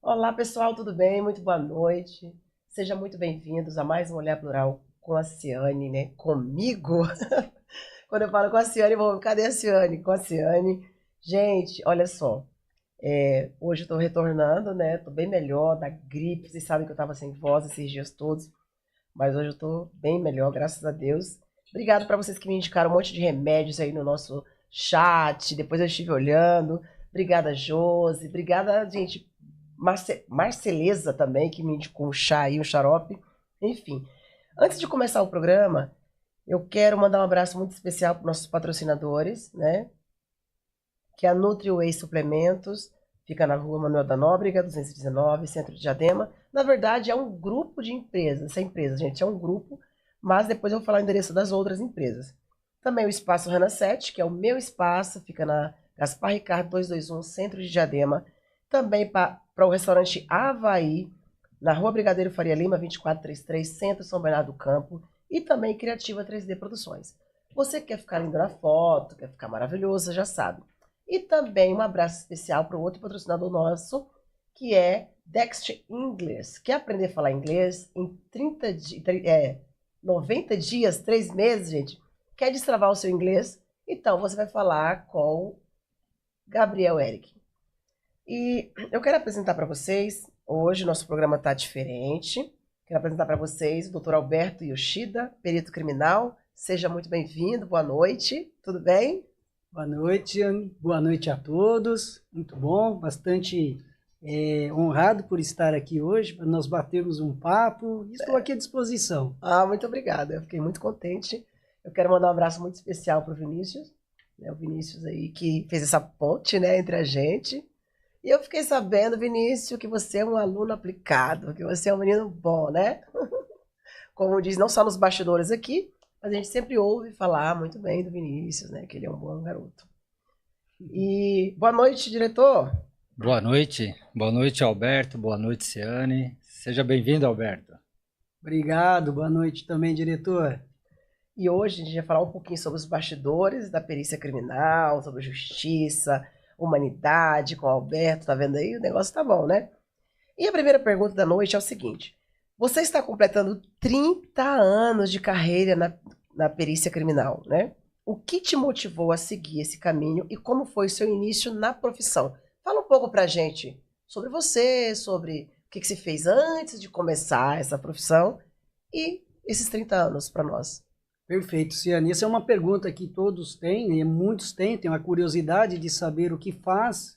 Olá, pessoal, tudo bem? Muito boa noite. Sejam muito bem-vindos a mais um Olhar Plural com a Ciane, né? Comigo. Quando eu falo com a Ciane, eu vou, cadê a Ciane? Com a Ciane. Gente, olha só. Hoje eu tô retornando, né? Tô bem melhor da gripe. Vocês sabem que eu tava sem voz esses dias todos, mas hoje eu tô bem melhor, graças a Deus. Obrigado para vocês que me indicaram um monte de remédios aí no nosso chat. Depois eu estive olhando. Obrigada, Josi. Obrigada, gente. Marceleza também, que me indicou um chá aí, um xarope. Enfim, antes de começar o programa, eu quero mandar um abraço muito especial para nossos patrocinadores, né? Que é a NutriWay Suplementos, fica na rua Manuel da Nóbrega, 219, centro de Diadema. Na verdade, é um grupo de empresas. Essa empresa, gente, é um grupo, mas depois eu vou falar o endereço das outras empresas. Também o Espaço Rana 7, que é o meu espaço, fica na Gaspar Ricardo 221, centro de Diadema. Também para o restaurante Havaí, na Rua Brigadeiro Faria Lima, 2433, Centro São Bernardo do Campo. E também Criativa 3D Produções. Você que quer ficar lindo na foto, quer ficar maravilhoso, já sabe. E também um abraço especial para o outro patrocinador nosso, que é Dexter English. Quer aprender a falar inglês em 90 dias, 3 meses, gente? Quer destravar o seu inglês? Então você vai falar com Gabriel Eric. E eu quero apresentar para vocês, hoje nosso programa está diferente. Quero apresentar para vocês o Dr. Alberto Yoshida, perito criminal. Seja muito bem-vindo, boa noite, tudo bem? Boa noite, Anne. Boa noite a todos. Muito bom, bastante honrado por estar aqui hoje, para nós batermos um papo. Estou aqui à disposição. Muito obrigada, eu fiquei muito contente. Eu quero mandar um abraço muito especial para o Vinícius, né? O Vinícius aí que fez essa ponte, né, entre a gente. E eu fiquei sabendo, Vinícius, que você é um aluno aplicado, que você é um menino bom, né? Como diz, não só nos bastidores aqui, mas a gente sempre ouve falar muito bem do Vinícius, né? Que ele é um bom garoto. E boa noite, diretor. Boa noite, Alberto, boa noite, Ciane. Seja bem-vindo, Alberto. Obrigado, boa noite também, diretor. E hoje a gente vai falar um pouquinho sobre os bastidores da perícia criminal, sobre justiça, humanidade, com o Alberto, tá vendo aí? O negócio tá bom, né? E a primeira pergunta da noite é o seguinte: você está completando 30 anos de carreira na perícia criminal, né? O que te motivou a seguir esse caminho e como foi o seu início na profissão? Fala um pouco pra gente sobre você, sobre o que você fez antes de começar essa profissão e esses 30 anos para nós. Perfeito, Ciane. Essa é uma pergunta que todos têm, e muitos têm uma curiosidade de saber o que faz,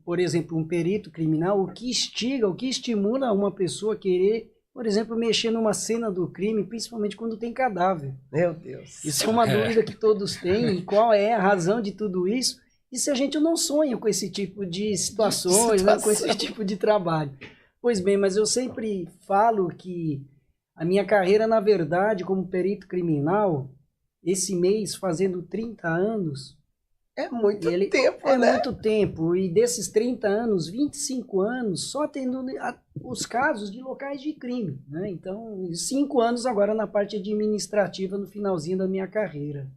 por exemplo, um perito criminal, o que instiga, o que estimula uma pessoa a querer, por exemplo, mexer numa cena do crime, principalmente quando tem cadáver. Meu Deus. Isso é uma dúvida que todos têm, e qual é a razão de tudo isso, e se a gente não sonha com esse tipo de situações, né, com esse tipo de trabalho. Pois bem, mas eu sempre falo que a minha carreira, na verdade, como perito criminal, esse mês fazendo 30 anos... É muito tempo, é né? muito tempo, e desses 30 anos, 25 anos, só tendo os casos de locais de crime, né? Então, 5 anos agora na parte administrativa, no finalzinho da minha carreira.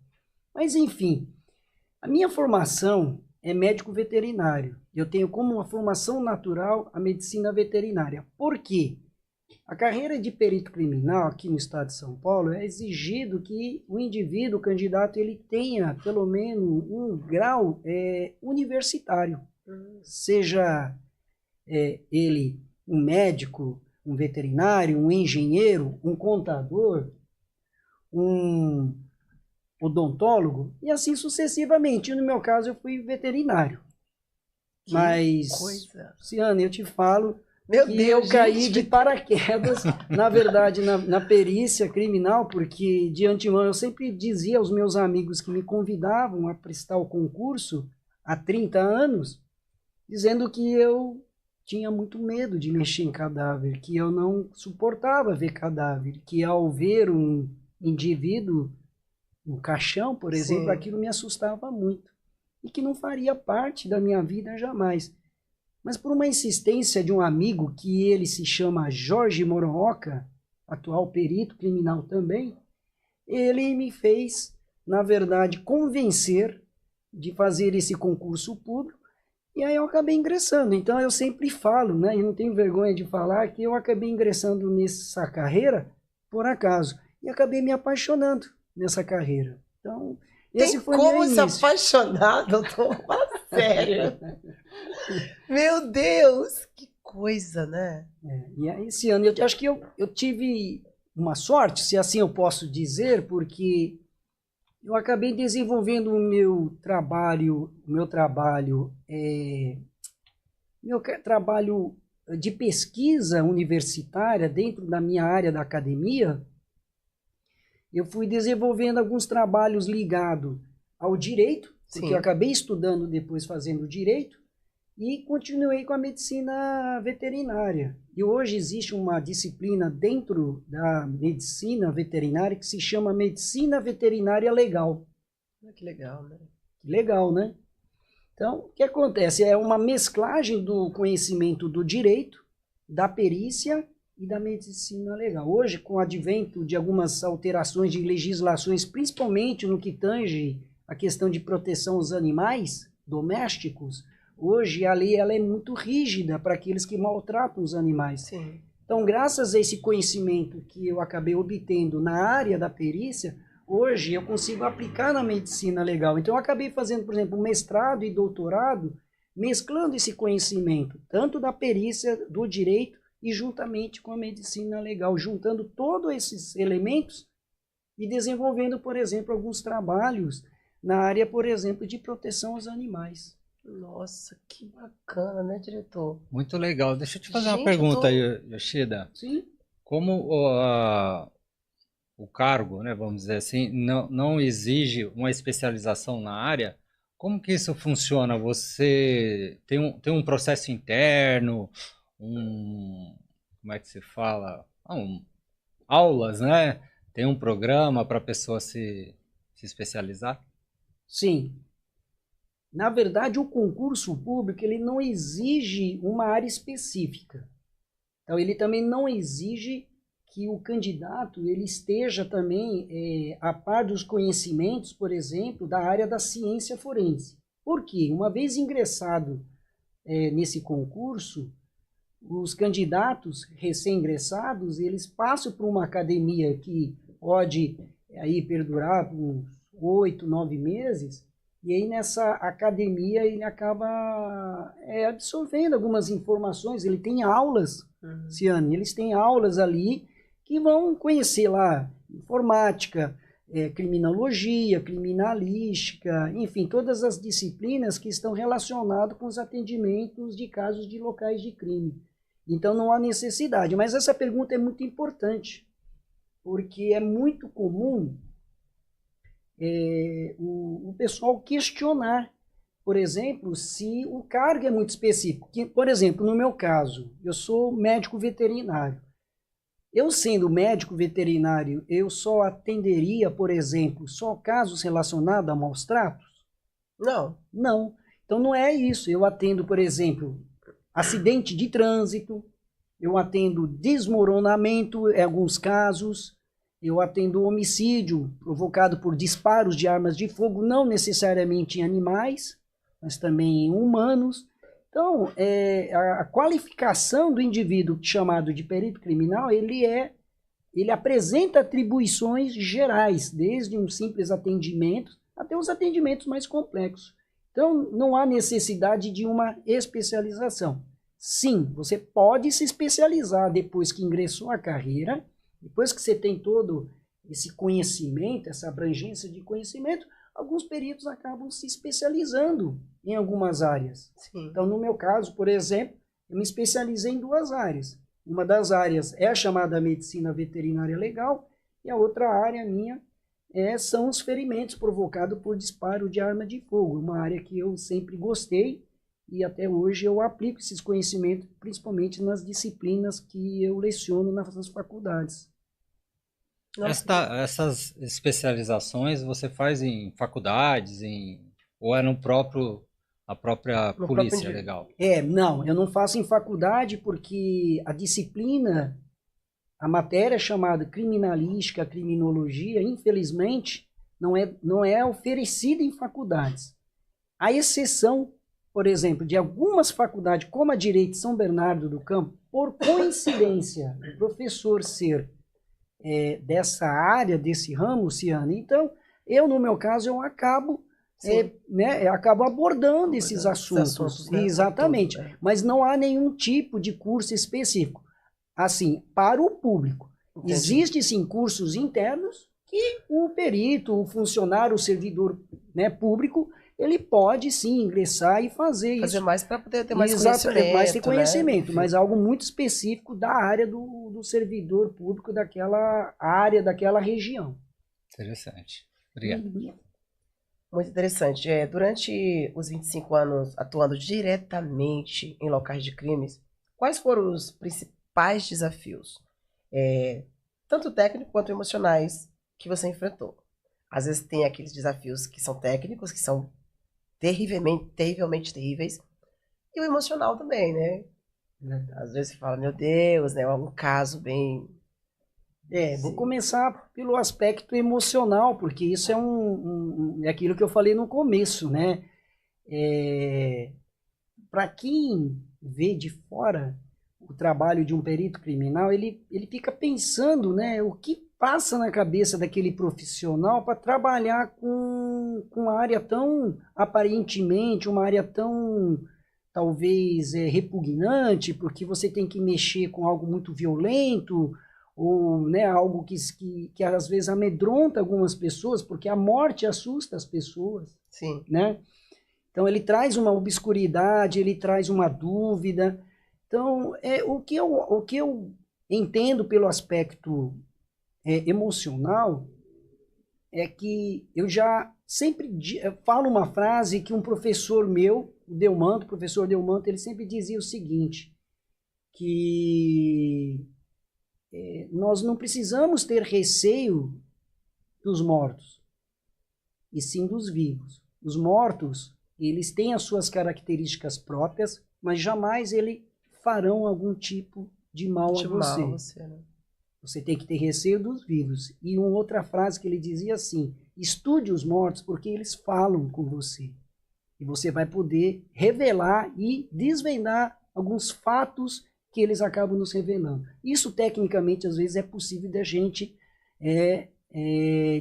Mas, enfim, a minha formação é médico veterinário. Eu tenho como uma formação natural a medicina veterinária. Por quê? A carreira de perito criminal aqui no estado de São Paulo é exigido que o indivíduo, o candidato, ele tenha pelo menos um grau universitário. Seja ele um médico, um veterinário, um engenheiro, um contador, um odontólogo, e assim sucessivamente. No meu caso, eu fui veterinário. Mas, Ciane, eu te falo... Meu que Deus, eu caí gente. de paraquedas, na verdade, na perícia criminal, porque de antemão eu sempre dizia aos meus amigos que me convidavam a prestar o concurso há 30 anos, dizendo que eu tinha muito medo de mexer em cadáver, que eu não suportava ver cadáver, que ao ver um indivíduo, um caixão, por exemplo, aquilo me assustava muito, e que não faria parte da minha vida jamais. Mas por uma insistência de um amigo, que ele se chama Jorge Moronhoca, atual perito criminal também, ele me fez, na verdade, convencer de fazer esse concurso público E aí eu acabei ingressando. Então eu sempre falo, né? E não tenho vergonha de falar que eu acabei ingressando nessa carreira por acaso. E acabei me apaixonando nessa carreira. Então, esse Tem foi meu como se início. apaixonar, doutor? Fala sério. Meu Deus, que coisa, né? E aí, esse ano, eu acho que eu tive uma sorte, se assim eu posso dizer, porque eu acabei desenvolvendo o meu trabalho de pesquisa universitária dentro da minha área da academia. Eu fui desenvolvendo alguns trabalhos ligados ao direito, porque Sim. eu acabei estudando depois fazendo direito, e continuei com a medicina veterinária. E hoje existe uma disciplina dentro da medicina veterinária que se chama medicina veterinária legal. Que legal, né? Legal, né? Então, o que acontece? É uma mesclagem do conhecimento do direito, da perícia e da medicina legal. Hoje, com o advento de algumas alterações de legislações, principalmente no que tange a questão de proteção aos animais domésticos, hoje a lei ela é muito rígida para aqueles que maltratam os animais. Sim. Então, graças a esse conhecimento que eu acabei obtendo na área da perícia, hoje eu consigo aplicar na medicina legal. Então, eu acabei fazendo, por exemplo, mestrado e doutorado, mesclando esse conhecimento, tanto da perícia, do direito, e juntamente com a medicina legal, juntando todos esses elementos e desenvolvendo, por exemplo, alguns trabalhos na área, por exemplo, de proteção aos animais. Nossa, que bacana, né, diretor? Muito legal. Deixa eu te fazer uma Gente, pergunta aí, Yoshida. Sim. Como o cargo, né, vamos dizer assim, não exige uma especialização na área, como que isso funciona? Você tem um processo interno, como é que se fala? Aulas, né? Tem um programa para a pessoa se especializar? Sim. Na verdade, o concurso público ele não exige uma área específica. Então, ele também não exige que o candidato ele esteja também a par dos conhecimentos, por exemplo, da área da ciência forense. Por quê? Uma vez ingressado nesse concurso, os candidatos recém-ingressados, eles passam por uma academia que pode aí perdurar por uns 8, 9 meses, e aí nessa academia ele acaba absorvendo algumas informações, ele tem aulas, Ciane, eles têm aulas ali que vão conhecer lá informática, criminologia, criminalística, enfim, todas as disciplinas que estão relacionadas com os atendimentos de casos de locais de crime. Então não há necessidade, mas essa pergunta é muito importante, porque é muito comum o pessoal questionar, por exemplo, se o cargo é muito específico. Por exemplo, no meu caso, eu sou médico veterinário. Eu sendo médico veterinário, eu só atenderia, por exemplo, só casos relacionados a maus tratos? Não. Não. Então não é isso. Eu atendo, por exemplo, acidente de trânsito, eu atendo desmoronamento em alguns casos, eu atendo homicídio provocado por disparos de armas de fogo, não necessariamente em animais, mas também em humanos. Então, a qualificação do indivíduo chamado de perito criminal, ele apresenta atribuições gerais, desde um simples atendimento até os atendimentos mais complexos. Então, não há necessidade de uma especialização. Sim, você pode se especializar depois que ingressou a carreira, depois que você tem todo esse conhecimento, essa abrangência de conhecimento, alguns peritos acabam se especializando em algumas áreas. Sim. Então, no meu caso, por exemplo, eu me especializei em 2 áreas. Uma das áreas é a chamada medicina veterinária legal, e a outra área minha são os ferimentos provocados por disparo de arma de fogo, uma área que eu sempre gostei, e até hoje eu aplico esses conhecimentos, principalmente nas disciplinas que eu leciono nas faculdades. Essas especializações você faz em faculdades, ou é a própria polícia legal? Não, eu não faço em faculdade porque a disciplina, a matéria chamada criminalística, criminologia, infelizmente, não é oferecida em faculdades. A exceção, por exemplo, de algumas faculdades, como a Direito de São Bernardo do Campo, por coincidência, o professor ser dessa área, desse ramo, Luciano, então, no meu caso, eu acabo, acabo abordando esses assuntos. Né? Exatamente. Tudo, Mas não há nenhum tipo de curso específico. Assim, para o público. Entendi. Existem, sim, cursos internos que o perito, o funcionário, o servidor, né, público, ele pode, sim, ingressar e fazer isso. Fazer mais para poder ter mais conhecimento. Mais ter conhecimento, né? Mas algo muito específico da área do servidor público daquela área, daquela região. Interessante. Obrigado. Muito interessante. Durante os 25 anos atuando diretamente em locais de crimes, quais foram os principais desafios, tanto técnicos quanto emocionais, que você enfrentou? Às vezes tem aqueles desafios que são técnicos, que são terrivelmente terríveis, e o emocional também, né? Às vezes você fala, meu Deus, né? É um caso bem... Vou começar pelo aspecto emocional, porque isso é aquilo que eu falei no começo, né? Para quem vê de fora o trabalho de um perito criminal, ele fica pensando, né? O que passa na cabeça daquele profissional para trabalhar com uma área tão, aparentemente, uma área tão, talvez, repugnante, porque você tem que mexer com algo muito violento, ou, né, algo que às vezes amedronta algumas pessoas, porque a morte assusta as pessoas. Sim. Né? Então ele traz uma obscuridade, ele traz uma dúvida. Então, o que eu entendo pelo aspecto emocional é que eu já sempre falo uma frase que um professor meu, o professor Delmanto, ele sempre dizia o seguinte, que nós não precisamos ter receio dos mortos, e sim dos vivos. Os mortos, eles têm as suas características próprias, mas jamais eles farão algum tipo de mal a você. Né? Você tem que ter receio dos vivos. E uma outra frase que ele dizia assim, estude os mortos porque eles falam com você. E você vai poder revelar e desvendar alguns fatos que eles acabam nos revelando. Isso, tecnicamente, às vezes é possível da gente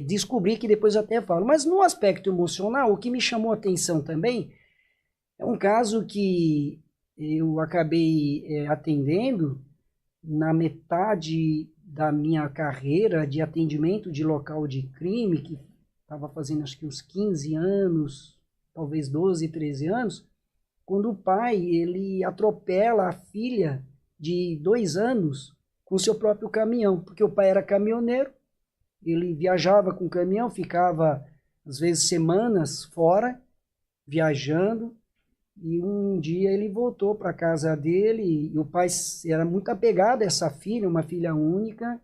descobrir, que depois eu até falo. Mas no aspecto emocional, o que me chamou a atenção também é um caso que eu acabei atendendo na metade da minha carreira de atendimento de local de crime, que estava fazendo acho que uns 15 anos, talvez 12, 13 anos, quando o pai ele atropela a filha de 2 anos com seu próprio caminhão, porque o pai era caminhoneiro, ele viajava com o caminhão, ficava às vezes semanas fora, viajando, e um dia ele voltou para a casa dele, e o pai era muito apegado a essa filha, uma filha única.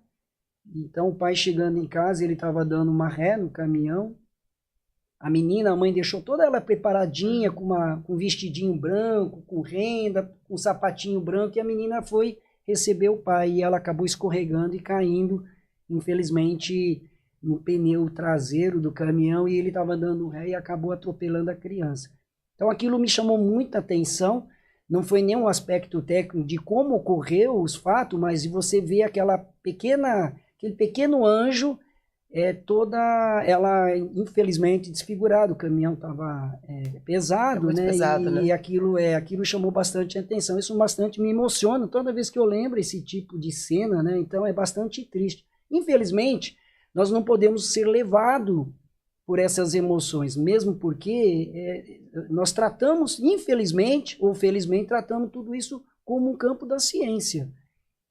Então o pai chegando em casa, ele estava dando uma ré no caminhão. A menina, a mãe deixou toda ela preparadinha, com um vestidinho branco, com renda, com um sapatinho branco, e a menina foi receber o pai, e ela acabou escorregando e caindo, infelizmente, no pneu traseiro do caminhão, e ele estava dando ré e acabou atropelando a criança. Então aquilo me chamou muita atenção, não foi nem um aspecto técnico de como ocorreu os fatos, mas você vê aquele pequeno anjo, ela infelizmente desfigurada, o caminhão estava pesado, né? Pesado, né? E aquilo chamou bastante atenção, isso bastante me emociona toda vez que eu lembro esse tipo de cena, né? Então é bastante triste. Infelizmente, nós não podemos ser levados por essas emoções, mesmo porque nós tratamos, infelizmente ou felizmente, tratamos tudo isso como um campo da ciência.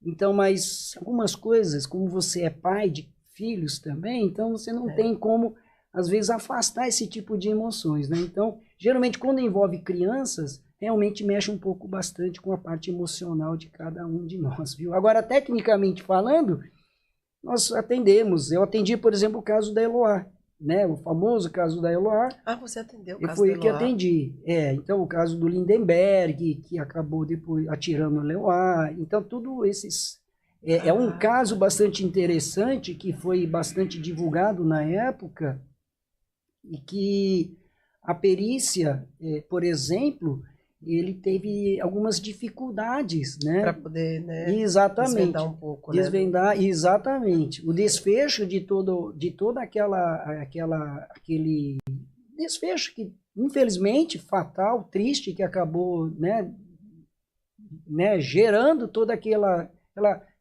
Então, mas algumas coisas, como você é pai de filhos também, então você não tem como, às vezes, afastar esse tipo de emoções, né? Então, geralmente, quando envolve crianças, realmente mexe um pouco bastante com a parte emocional de cada um de nós, viu? Agora, tecnicamente falando, nós atendemos. Eu atendi, por exemplo, o caso da Eloá, né? O famoso caso da Eloá. Ah, você atendeu o caso da Eloá? Foi o que atendi. Então, o caso do Lindenberg, que acabou depois atirando a Eloá. Então, tudo esses... É um caso bastante interessante, que foi bastante divulgado na época, e que a perícia, por exemplo, ele teve algumas dificuldades, né? Para poder, né, Exatamente. desvendar um pouco, né? Desvendar, exatamente. O desfecho de toda aquele desfecho que, infelizmente, fatal, triste, que acabou, né, gerando toda aquela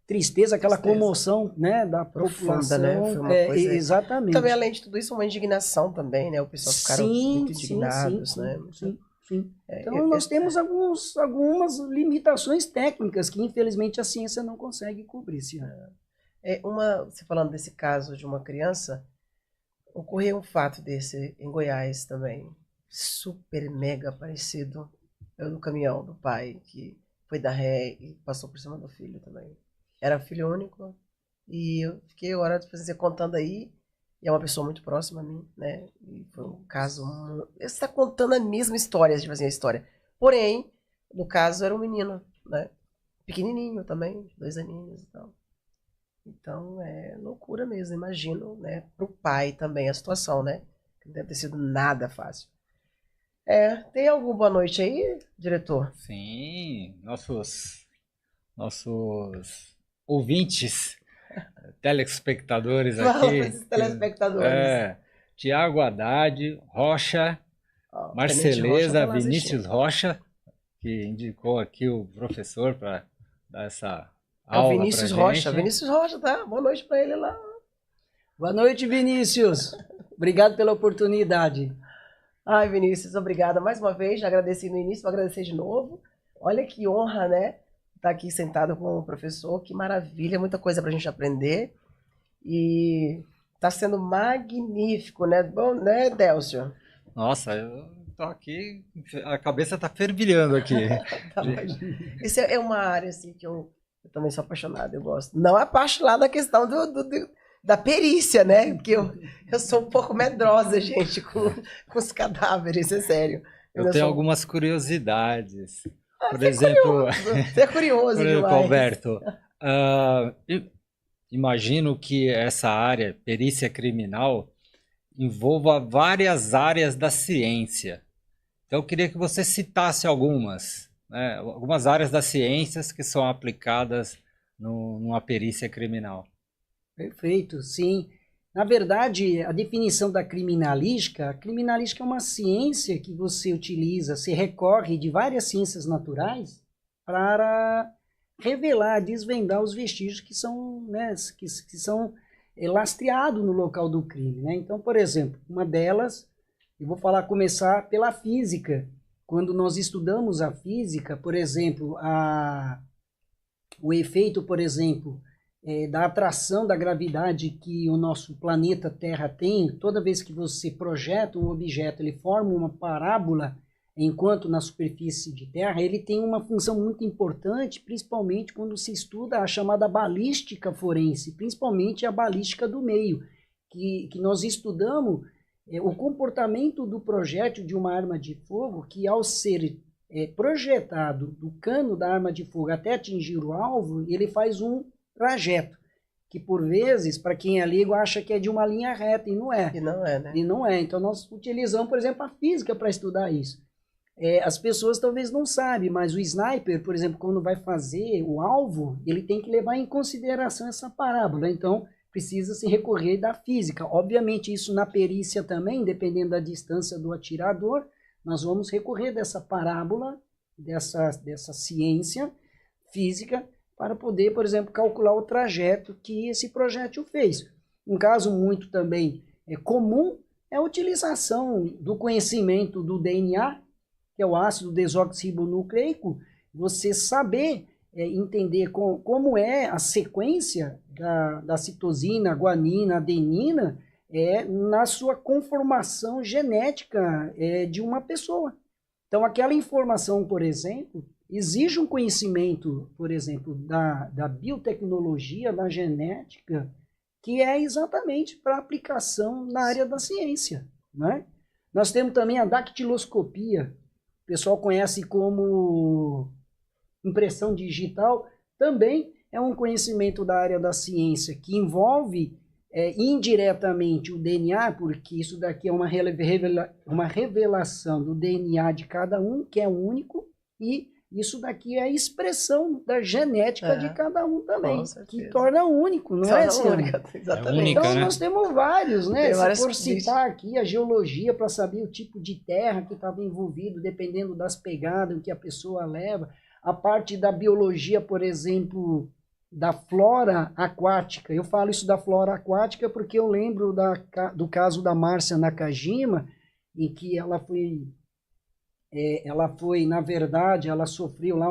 tristeza, aquela comoção, né, da Profunda, população. né? Foi uma coisa... Exatamente. Também, além de tudo isso, uma indignação também, né? O pessoal ficaram muito indignados, né? Sim. Então, nós temos algumas limitações técnicas que, infelizmente, a ciência não consegue cobrir. Você falando desse caso de uma criança, ocorreu um fato desse em Goiás também, super mega parecido, no caminhão do pai, que foi dar ré e passou por cima do filho também. Era filho único, e eu fiquei hora de fazer contando aí, e é uma pessoa muito próxima a mim, né? E foi um caso... Você está contando a mesma história, tipo assim, a história. Porém, no caso, era um menino, né? Pequenininho também, 2 aninhos e tal. Então, é loucura mesmo, imagino, né? Pro pai também a situação, né? Que não deve ter sido nada fácil. Tem alguma boa noite aí, diretor? Sim, nossos ouvintes, telespectadores Fala aqui. para esses telespectadores. Tiago Haddad, Rocha, Marceleza, Vinícius Rocha, que indicou aqui o professor para dar essa aula. Vinícius Rocha. Vinícius Rocha, tá? Boa noite para ele lá. Boa noite, Vinícius. Obrigado pela oportunidade. Ai, Vinícius, obrigada mais uma vez. Já agradeci no início, vou agradecer de novo. Olha que honra, né? Estar aqui sentado com o professor, que maravilha, muita coisa para a gente aprender. E está sendo magnífico, né? Bom, né, Délcio? Nossa, eu tô aqui, a cabeça tá fervilhando aqui. Essa é uma área assim, que eu também sou apaixonada, eu gosto. Não a parte lá da questão da perícia, né? Porque eu sou um pouco medrosa, gente, com os cadáveres, é sério. Eu tenho algumas curiosidades. Por exemplo, você é curioso por exemplo, demais. Alberto, imagino que essa área, perícia criminal, envolva várias áreas da ciência. Então, eu queria que você citasse algumas, né? Algumas áreas das ciências que são aplicadas numa perícia criminal. Perfeito, sim. Na verdade, a definição da criminalística, a criminalística é uma ciência que você utiliza, se recorre de várias ciências naturais para revelar, desvendar os vestígios que são, né, que são lastreados no local do crime, né? Então, por exemplo, uma delas, eu vou começar pela física. Quando nós estudamos a física, por exemplo, o efeito, por exemplo, da atração da gravidade que o nosso planeta Terra tem, toda vez que você projeta um objeto, ele forma uma parábola, enquanto na superfície de Terra, ele tem uma função muito importante, principalmente quando se estuda a chamada balística forense, principalmente a balística do meio, que nós estudamos o comportamento do projétil de uma arma de fogo, que ao ser projetado do cano da arma de fogo até atingir o alvo, ele faz um trajeto, que por vezes, para quem é leigo, acha que é de uma linha reta, e não é. E não é, né? E não é. Então, nós utilizamos, por exemplo, a física para estudar isso. As pessoas talvez não sabem, mas o sniper, por exemplo, quando vai fazer o alvo, ele tem que levar em consideração essa parábola. Então, precisa se recorrer da física. Obviamente, isso na perícia também, dependendo da distância do atirador, nós vamos recorrer dessa parábola, dessa ciência física, para poder, por exemplo, calcular o trajeto que esse projétil fez. Um caso muito também comum é a utilização do conhecimento do DNA, que é o ácido desoxirribonucleico, você saber entender como é a sequência da citosina, guanina, adenina, na sua conformação genética de uma pessoa. Então, aquela informação, por exemplo, exige um conhecimento, por exemplo, da biotecnologia, da genética, que é exatamente para aplicação na área da ciência, né? Nós temos também a dactiloscopia, o pessoal conhece como impressão digital, também é um conhecimento da área da ciência, que envolve indiretamente o DNA, porque isso daqui é uma revelação do DNA de cada um, que é único, e isso daqui é a expressão da genética de cada um também, que torna único, não é, única, exatamente. Única, então, né? nós temos vários, né? Tem Se for citar aqui a geologia para saber o tipo de terra que estava envolvido, dependendo das pegadas que a pessoa leva, a parte da biologia, por exemplo, da flora aquática. Eu falo isso da flora aquática porque eu lembro do caso da Márcia Nakajima, em que ela foi, na verdade, ela sofreu lá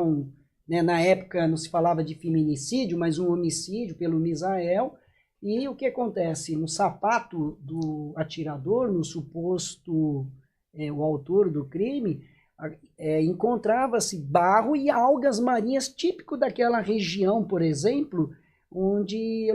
na época não se falava de feminicídio, mas um homicídio pelo Misael, e o que acontece? No sapato do atirador, no suposto o autor do crime, encontrava-se barro e algas marinhas típico daquela região, por exemplo, onde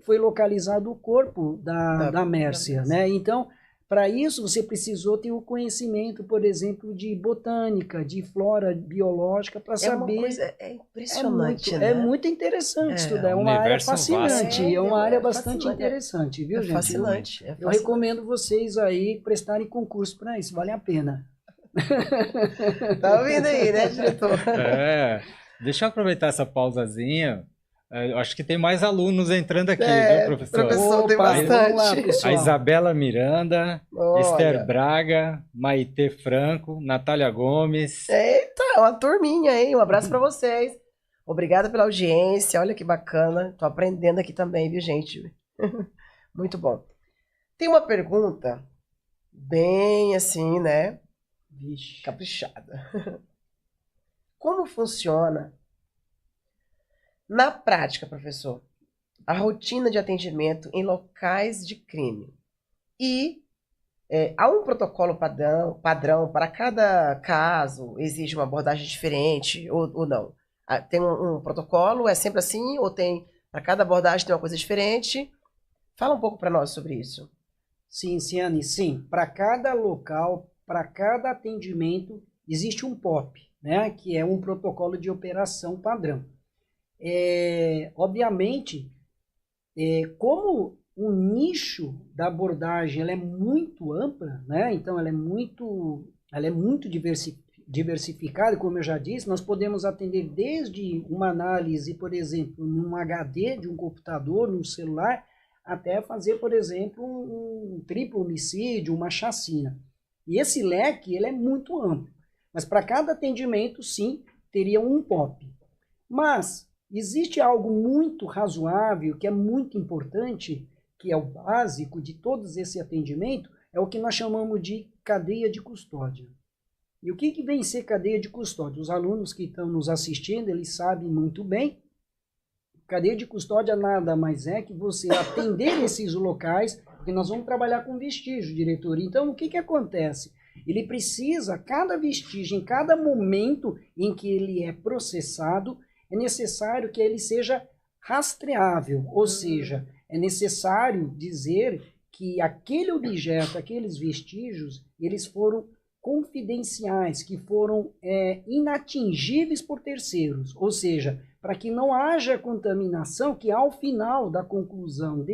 foi localizado o corpo da Mércia, né? Então, para isso, você precisou ter o conhecimento, por exemplo, de botânica, de flora biológica, para saber... Uma coisa, impressionante, né? É muito interessante estudar, é uma área fascinante, é uma área bastante interessante, viu, gente? Fascinante. Eu recomendo vocês aí prestarem concurso para isso, vale a pena. Tá ouvindo aí, né, diretor? Deixa eu aproveitar essa pausazinha. Eu acho que tem mais alunos entrando aqui, viu, professor? Professor, tem bastante. Lá, a Isabela Miranda, Esther Braga, Maitê Franco, Natália Gomes. Eita, uma turminha, hein? Um abraço para vocês. Obrigada pela audiência, olha que bacana. Tô aprendendo aqui também, viu, gente? Muito bom. Tem uma pergunta bem assim, né? Vixe. Caprichada. Como funciona na prática, professor, a rotina de atendimento em locais de crime? E há um protocolo padrão para cada caso? Exige uma abordagem diferente ou não? Tem um protocolo, é sempre assim? Ou tem, para cada abordagem tem uma coisa diferente? Fala um pouco para nós sobre isso. Sim, Ciane, sim. Para cada local, para cada atendimento, existe um POP, né? Que é um protocolo de operação padrão. Obviamente, como o nicho da abordagem ela é muito ampla, né? Então ela é muito diversificada, como eu já disse, nós podemos atender desde uma análise, por exemplo, num HD de um computador, num celular, até fazer, por exemplo, um triplo homicídio, uma chacina. E esse leque ele é muito amplo. Mas para cada atendimento, sim, teria um POP. Mas existe algo muito razoável, que é muito importante, que é o básico de todos esse atendimento, é o que nós chamamos de cadeia de custódia. E o que vem ser cadeia de custódia? Os alunos que estão nos assistindo, eles sabem muito bem. Cadeia de custódia nada mais é que você atender esses locais, porque nós vamos trabalhar com vestígio, diretor. Então, o que acontece? Ele precisa, cada vestígio, em cada momento em que ele é processado, é necessário que ele seja rastreável, ou seja, é necessário dizer que aquele objeto, aqueles vestígios, eles foram confidenciais, que foram inatingíveis por terceiros, ou seja, para que não haja contaminação, que ao final da conclusão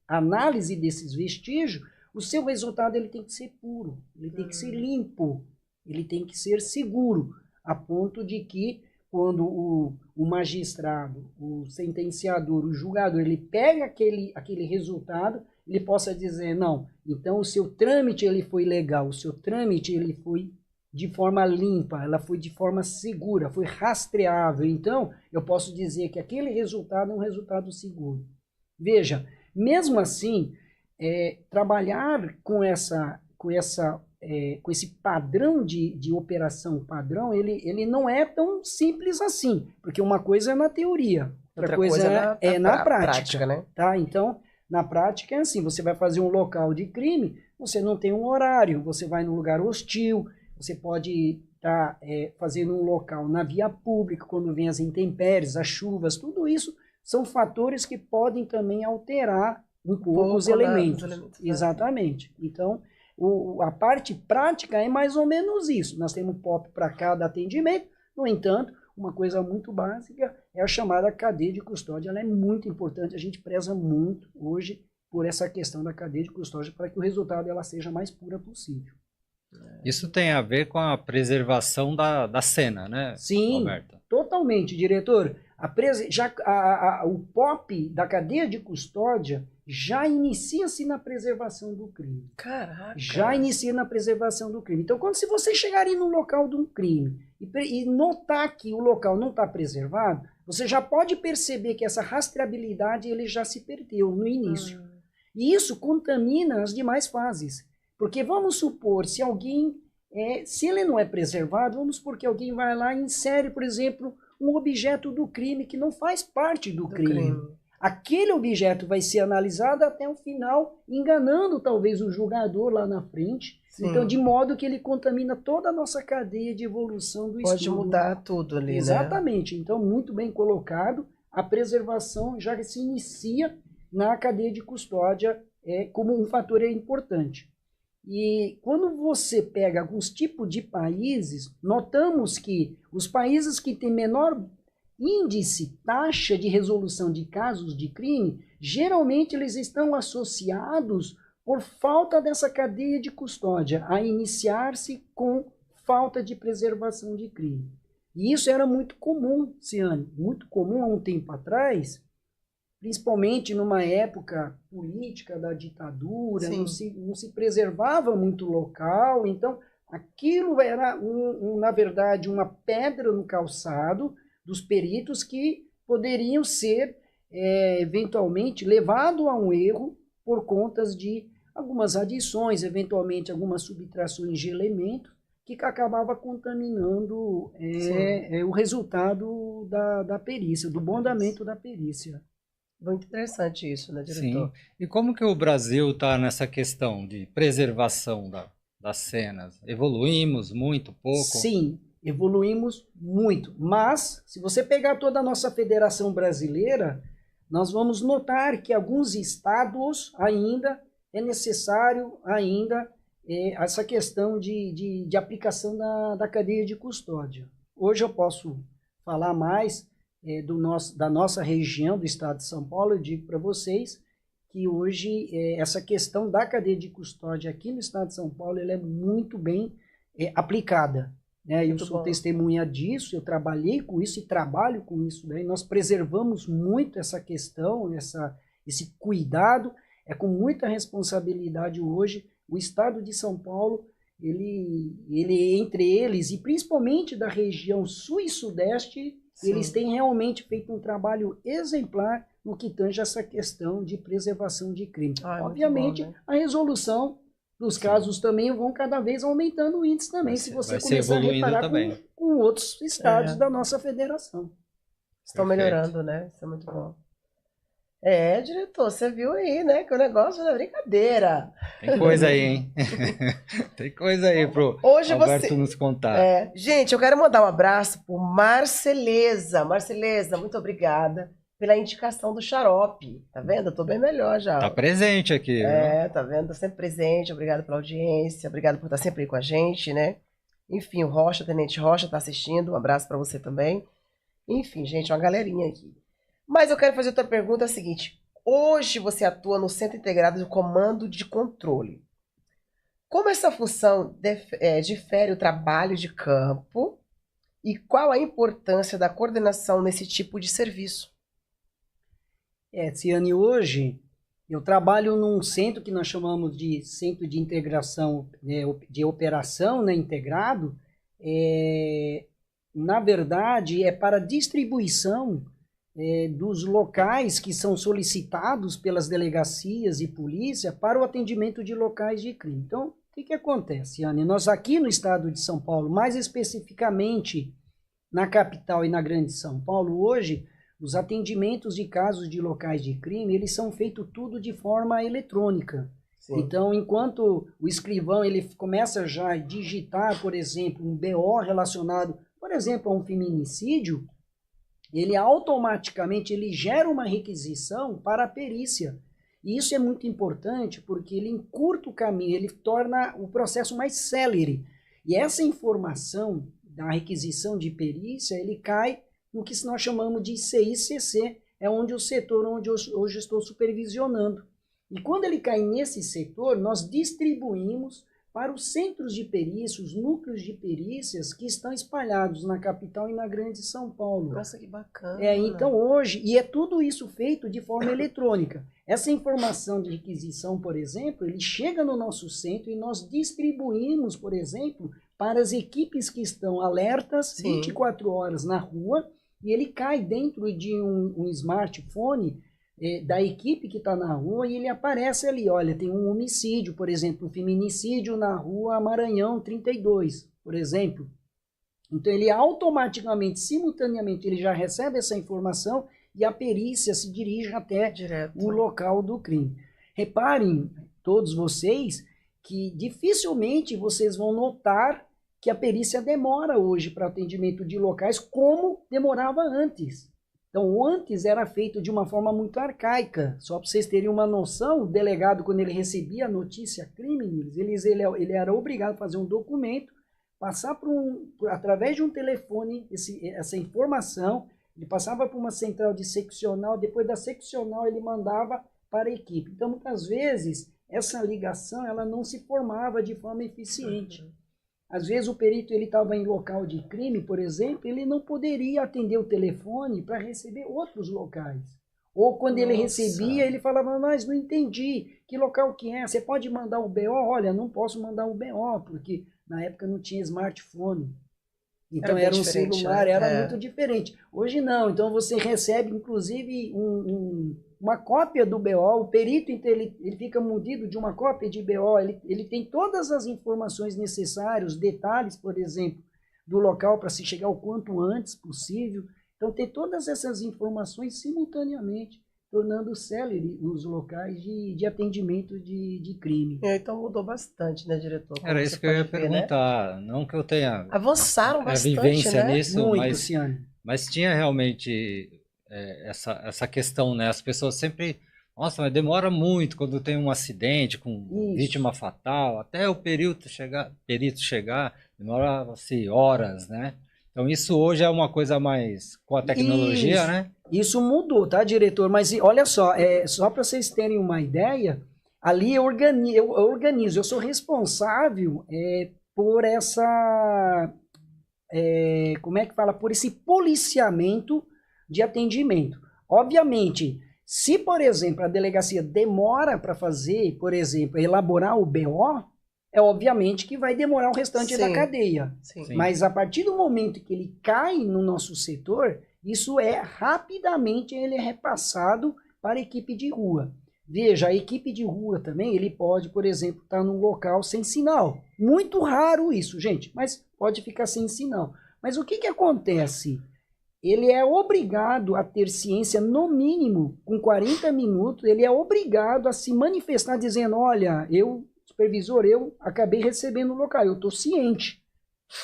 análise desses vestígios, o seu resultado ele tem que ser puro, ele tem que ser limpo, ele tem que ser seguro, a ponto de que quando o magistrado, o sentenciador, o julgador, ele pega aquele resultado, ele possa dizer, não, então o seu trâmite ele foi legal, o seu trâmite ele foi de forma limpa, ela foi de forma segura, foi rastreável. Então, eu posso dizer que aquele resultado é um resultado seguro. Veja, mesmo assim, trabalhar com esse padrão de operação padrão, ele não é tão simples assim, porque uma coisa é na teoria, outra coisa é na prática, né? Tá? Então, na prática é assim, você vai fazer um local de crime, você não tem um horário, você vai num lugar hostil, você pode estar fazendo um local na via pública, quando vem as intempéries, as chuvas, tudo isso são fatores que podem também alterar um pouco os elementos. Exatamente. Então, a parte prática é mais ou menos isso. Nós temos POP para cada atendimento, no entanto, uma coisa muito básica é a chamada cadeia de custódia. Ela é muito importante, a gente preza muito hoje por essa questão da cadeia de custódia para que o resultado ela seja mais pura possível. Isso tem a ver com a preservação da cena, né, Sim, Roberto? totalmente, diretor. O POP da cadeia de custódia já inicia-se na preservação do crime. Caraca. Já inicia na preservação do crime. Então, se você chegar aí no local de um crime e notar que o local não está preservado, você já pode perceber que essa rastreabilidade ele já se perdeu no início. E isso contamina as demais fases. Porque vamos supor, se alguém, se ele não é preservado, vamos supor que alguém vai lá e insere, por exemplo, um objeto do crime que não faz parte do crime. Aquele objeto vai ser analisado até o final, enganando talvez o julgador lá na frente. Sim. Então, de modo que ele contamina toda a nossa cadeia de evolução do estudo. Pode mudar tudo ali, exatamente. Né? Então, muito bem colocado, a preservação já se inicia na cadeia de custódia como um fator importante. E quando você pega alguns tipos de países, notamos que os países que têm menor índice, taxa de resolução de casos de crime, geralmente eles estão associados por falta dessa cadeia de custódia, a iniciar-se com falta de preservação de crime. E isso era muito comum, Ciane, muito comum há um tempo atrás, principalmente numa época política da ditadura, não se preservava muito o local, então aquilo era, na verdade, uma pedra no calçado dos peritos que poderiam ser, eventualmente, levado a um erro por contas de algumas adições, eventualmente algumas subtrações de elementos, que acabava contaminando o resultado da perícia, do bom andamento da perícia. Muito interessante isso, né, diretor? Sim. E como que o Brasil está nessa questão de preservação das cenas? Evoluímos muito, pouco? Sim, evoluímos muito. Mas, se você pegar toda a nossa Federação Brasileira, nós vamos notar que alguns estados ainda é necessário essa questão de aplicação da cadeia de custódia. Hoje eu posso falar mais da nossa região, do estado de São Paulo. Eu digo para vocês que hoje essa questão da cadeia de custódia aqui no estado de São Paulo ela é muito bem aplicada. Né? Eu sou testemunha disso, eu trabalhei com isso e trabalho com isso. Daí nós preservamos muito essa questão, esse cuidado, com muita responsabilidade hoje. O estado de São Paulo, ele entre eles, e principalmente da região sul e sudeste, sim, eles têm realmente feito um trabalho exemplar no que tange essa questão de preservação de crime. Obviamente, bom, né? A resolução dos casos também vão cada vez aumentando o índice também, se você começar a reparar com outros estados da nossa federação. Estão melhorando, né? Isso é muito bom. Diretor, você viu aí, né? Que o negócio não é brincadeira. Tem coisa aí, hein? Tem coisa aí pro Alberto nos contar. Gente, eu quero mandar um abraço pro Marceleza. Marceleza, muito obrigada pela indicação do xarope. Tá vendo? Eu tô bem melhor já. Tá presente aqui. Tá vendo? Tô sempre presente. Obrigada pela audiência. Obrigada por estar sempre aí com a gente, né? Enfim, o Rocha, Tenente Rocha, tá assistindo. Um abraço para você também. Enfim, gente, uma galerinha aqui. Mas eu quero fazer outra pergunta, seguinte. Hoje você atua no Centro Integrado de Comando de Controle. Como essa função difere o trabalho de campo e qual a importância da coordenação nesse tipo de serviço? Ciane, hoje eu trabalho num centro que nós chamamos de Centro de Integração, de Operação, né, integrado. Na verdade, é para distribuição dos locais que são solicitados pelas delegacias e polícia para o atendimento de locais de crime. Então, o que acontece, Anne? Nós aqui no estado de São Paulo, mais especificamente na capital e na grande São Paulo, hoje, os atendimentos de casos de locais de crime, eles são feitos tudo de forma eletrônica. Sim. Então, enquanto o escrivão ele começa já a digitar, por exemplo, um BO relacionado, por exemplo, a um feminicídio, ele automaticamente gera uma requisição para a perícia. E isso é muito importante porque ele encurta o caminho, ele torna o processo mais célere. E essa informação da requisição de perícia, ele cai no que nós chamamos de CICC, é onde o setor onde eu hoje estou supervisionando. E quando ele cai nesse setor, nós distribuímos para os centros de perícia, os núcleos de perícias que estão espalhados na capital e na grande São Paulo. Nossa, que bacana. Então hoje, e é tudo isso feito de forma eletrônica. Essa informação de requisição, por exemplo, ele chega no nosso centro e nós distribuímos, por exemplo, para as equipes que estão alertas 24 horas na rua, e ele cai dentro de um smartphone da equipe que está na rua e ele aparece ali, olha, tem um homicídio, por exemplo, um feminicídio na rua Maranhão 32, por exemplo. Então ele automaticamente, simultaneamente, ele já recebe essa informação e a perícia se dirige até o local do crime. Reparem, todos vocês, que dificilmente vocês vão notar que a perícia demora hoje para atendimento de locais como demorava antes. Então, antes era feito de uma forma muito arcaica. Só para vocês terem uma noção, o delegado, quando ele recebia a notícia crime, ele era obrigado a fazer um documento, passar através de um telefone essa informação, ele passava para uma central de seccional, depois da seccional ele mandava para a equipe. Então, muitas vezes, essa ligação ela não se formava de forma eficiente. Às vezes o perito estava em local de crime, por exemplo, ele não poderia atender o telefone para receber outros locais. Ou quando ele recebia, ele falava, mas não entendi, que local que é? Você pode mandar o BO? Olha, não posso mandar o BO, porque na época não tinha smartphone. Então era um celular, era muito diferente. Hoje não, então você recebe inclusive uma cópia do BO, o perito ele fica munido de uma cópia de BO, ele tem todas as informações necessárias, os detalhes, por exemplo, do local para se chegar o quanto antes possível. Então ter todas essas informações simultaneamente, tornando célere os locais de atendimento de crime. Então mudou bastante, né, diretor? Era isso que eu ia perguntar, né? Não que eu tenha avançaram bastante, vivência né? nisso, Muito, mas tinha realmente essa questão, né? As pessoas sempre, nossa, mas demora muito quando tem um acidente com vítima fatal, até o perito chegar demora-se horas, né? Então isso hoje é uma coisa mais com a tecnologia, né? Isso mudou, tá, diretor? Mas olha só, só para vocês terem uma ideia, ali eu organizo, eu sou responsável por essa, como é que fala? Por esse policiamento de atendimento. Obviamente, se, por exemplo, a delegacia demora para fazer, por exemplo, elaborar o BO, obviamente que vai demorar o restante da cadeia. Sim. Mas a partir do momento que ele cai no nosso setor, isso rapidamente ele é repassado para a equipe de rua. Veja, a equipe de rua também, ele pode, por exemplo, estar num local sem sinal. Muito raro isso, gente, mas pode ficar sem sinal. Mas o que acontece? Ele é obrigado a ter ciência, no mínimo, com 40 minutos, ele é obrigado a se manifestar dizendo, olha, supervisor, eu acabei recebendo o local, eu estou ciente.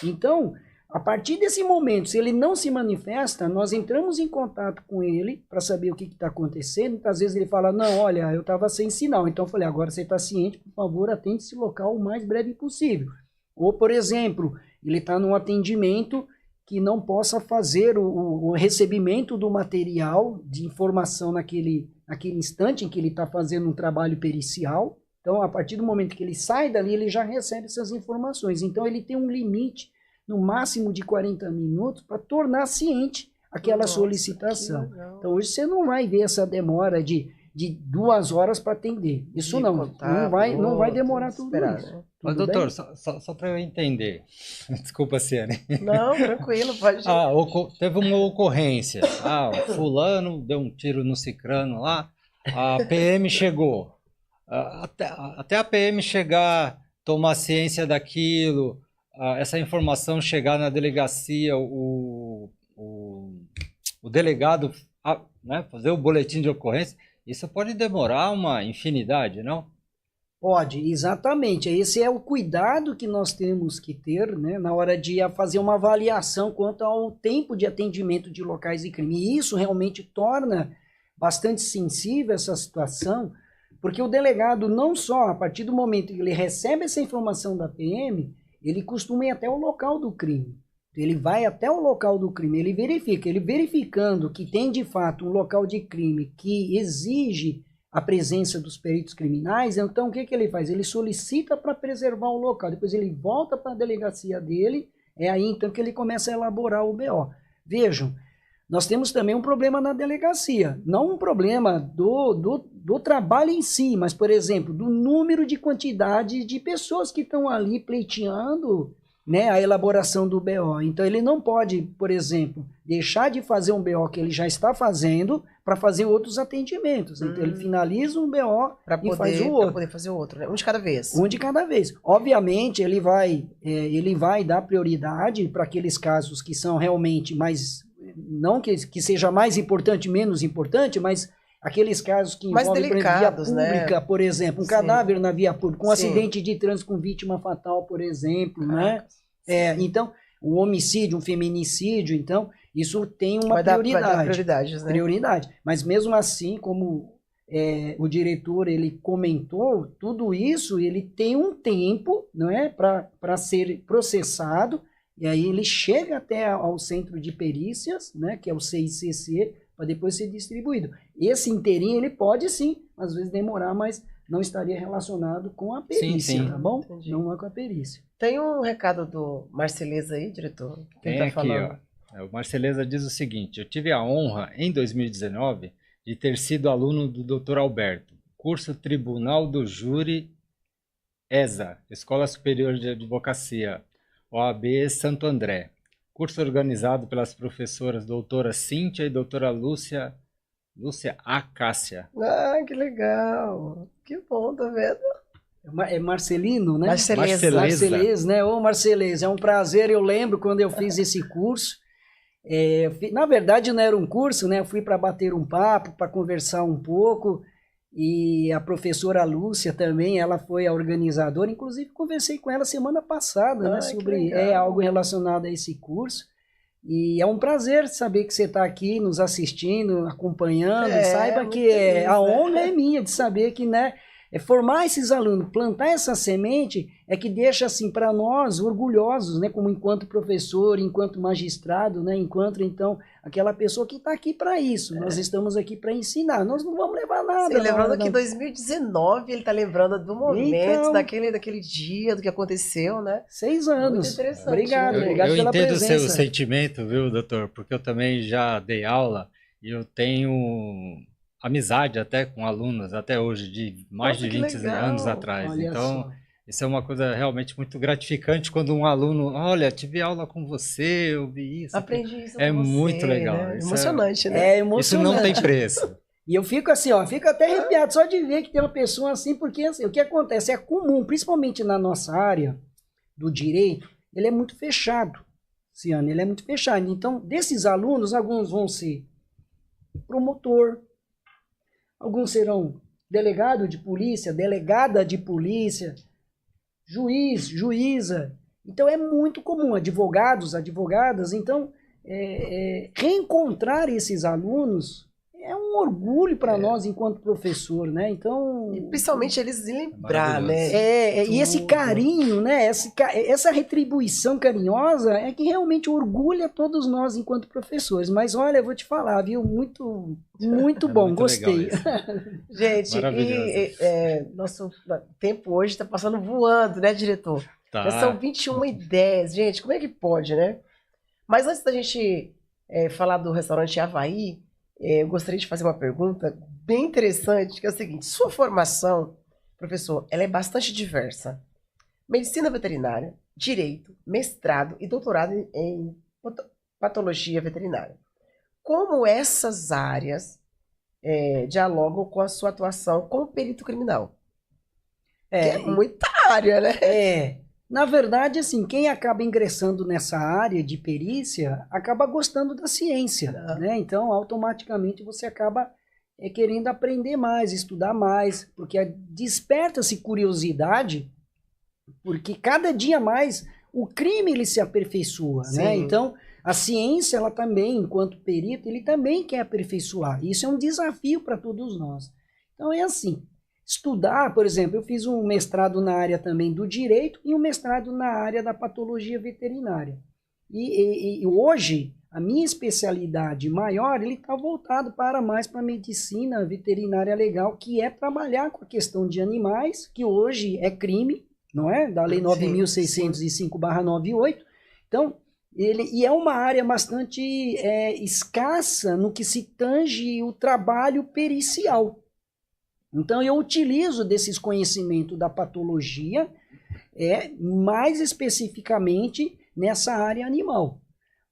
Então, a partir desse momento, se ele não se manifesta, nós entramos em contato com ele para saber o que está acontecendo. Muitas vezes ele fala, não, olha, eu estava sem sinal. Então eu falei, agora você está ciente, por favor, atende esse local o mais breve possível. Ou, por exemplo, ele está num atendimento que não possa fazer o recebimento do material de informação naquele instante em que ele está fazendo um trabalho pericial. Então, a partir do momento que ele sai dali, ele já recebe essas informações. Então, ele tem um limite, no máximo de 40 minutos, para tornar ciente aquela solicitação. Então, hoje você não vai ver essa demora de 2 horas para atender. Isso não vai demorar tudo isso. Né? Mas, doutor, só para eu entender. Desculpa, Ciane. Não, tranquilo, pode ir. Teve uma ocorrência. Fulano deu um tiro no cicrano lá, a PM chegou. Até a PM chegar, tomar ciência daquilo, essa informação chegar na delegacia, o delegado, né, fazer o boletim de ocorrência, isso pode demorar uma infinidade, não? Pode, exatamente. Esse é o cuidado que nós temos que ter, né, na hora de fazer uma avaliação quanto ao tempo de atendimento de locais de crime. E isso realmente torna bastante sensível essa situação, porque o delegado não só, a partir do momento que ele recebe essa informação da PM, ele costuma ir até o local do crime. Ele vai até o local do crime, ele verificando que tem de fato um local de crime que exige a presença dos peritos criminais, então o que ele faz? Ele solicita para preservar o local, depois ele volta para a delegacia dele, é aí então que ele começa a elaborar o BO. Vejam, nós temos também um problema na delegacia, não um problema do trabalho em si, mas, por exemplo, do número de quantidade de pessoas que estão ali pleiteando, né, a elaboração do BO. Então, ele não pode, por exemplo, deixar de fazer um BO que ele já está fazendo para fazer outros atendimentos. Então, ele finaliza um BO e faz o outro. Para poder fazer o outro, né? Um de cada vez. Um de cada vez. Obviamente, ele vai dar prioridade para aqueles casos que são realmente mais... Não que seja mais importante, menos importante, mas aqueles casos que envolvem via pública, né? Por exemplo, um cadáver na via pública, um acidente de trânsito com vítima fatal, por exemplo, né? Então, um homicídio, um feminicídio, então, isso tem uma prioridade. Vai dar prioridades, né? Prioridade. Mas mesmo assim, como o diretor ele comentou, tudo isso ele tem um tempo, não é, para ser processado. E aí ele chega até ao centro de perícias, né, que é o CICC, para depois ser distribuído. Esse inteirinho ele pode sim, às vezes demorar, mas não estaria relacionado com a perícia, tá bom? Entendi. Não é com a perícia. Tem um recado do Marceleza aí, diretor? Tem tá aqui, falando? Ó. O Marceleza diz o seguinte: eu tive a honra, em 2019, de ter sido aluno do Dr. Alberto, curso Tribunal do Júri ESA, Escola Superior de Advocacia, OAB Santo André, curso organizado pelas professoras doutora Cíntia e doutora Lúcia Acácia. Ah, que legal! Que bom, tá vendo? É Marcelino, né? Marceleza, né? Ô, Marceleza, é um prazer, eu lembro quando eu fiz esse curso. Na verdade, não era um curso, né? Eu fui para bater um papo, para conversar um pouco. E a professora Lúcia também, ela foi a organizadora, inclusive conversei com ela semana passada, né, sobre algo relacionado a esse curso. E é um prazer saber que você está aqui nos assistindo, acompanhando, saiba que a honra é minha de saber que, né, formar esses alunos, plantar essa semente é que deixa assim para nós orgulhosos, né, como enquanto professor, enquanto magistrado, né, enquanto então aquela pessoa que está aqui para isso. Nós estamos aqui para ensinar, nós não vamos levar nada. Sim, lembrando que em 2019 ele está lembrando do momento, então, daquele dia, do que aconteceu, né? 6 anos. Muito interessante. Obrigado, né? obrigado pela presença. Eu entendo o seu sentimento, viu, doutor? Porque eu também já dei aula e eu tenho amizade até com alunos, até hoje, de mais de 20 anos atrás. Olha então, só. Isso é uma coisa realmente muito gratificante quando um aluno, olha, tive aula com você, eu vi isso. Aprendi isso com você. muito legal. Né? Emocionante, né? É emocionante. Isso não tem preço. E eu fico assim, ó, fico até arrepiado só de ver que tem uma pessoa assim, porque assim, o que acontece é comum, principalmente na nossa área do direito, ele é muito fechado, Ciane, ele é muito fechado. Então, desses alunos, alguns vão ser promotor, alguns serão delegado de polícia, delegada de polícia, juiz, juíza. Então é muito comum, advogados, advogadas. Então, reencontrar esses alunos é um orgulho para nós enquanto professor, né? Então, e principalmente eles lembrar, né? E esse carinho, né? Essa retribuição carinhosa é que realmente orgulha todos nós enquanto professores. Mas olha, eu vou te falar, viu? Muito, muito bom, muito gostei. Gente, nosso tempo hoje está passando voando, né, diretor? Tá. Já são 21h10, gente, como é que pode, né? Mas antes da gente falar do restaurante Havaí, eu gostaria de fazer uma pergunta bem interessante, que é o seguinte: sua formação, professor, ela é bastante diversa. Medicina veterinária, direito, mestrado e doutorado em patologia veterinária. Como essas áreas dialogam com a sua atuação como perito criminal? É muita área, né? Na verdade, assim, quem acaba ingressando nessa área de perícia acaba gostando da ciência, né? Então, automaticamente você acaba querendo aprender mais, estudar mais, porque desperta-se curiosidade, porque cada dia mais o crime ele se aperfeiçoa, né? Então, a ciência, ela também, enquanto perito, ele também quer aperfeiçoar. Isso é um desafio para todos nós. Então, é assim. Estudar, por exemplo, eu fiz um mestrado na área também do direito e um mestrado na área da patologia veterinária. E hoje, a minha especialidade maior, ele está voltado mais para a medicina veterinária legal, que é trabalhar com a questão de animais, que hoje é crime, não é? Da Lei 9.605/98. Então, e é uma área bastante escassa no que se tange o trabalho pericial. Então, eu utilizo desses conhecimentos da patologia, mais especificamente nessa área animal.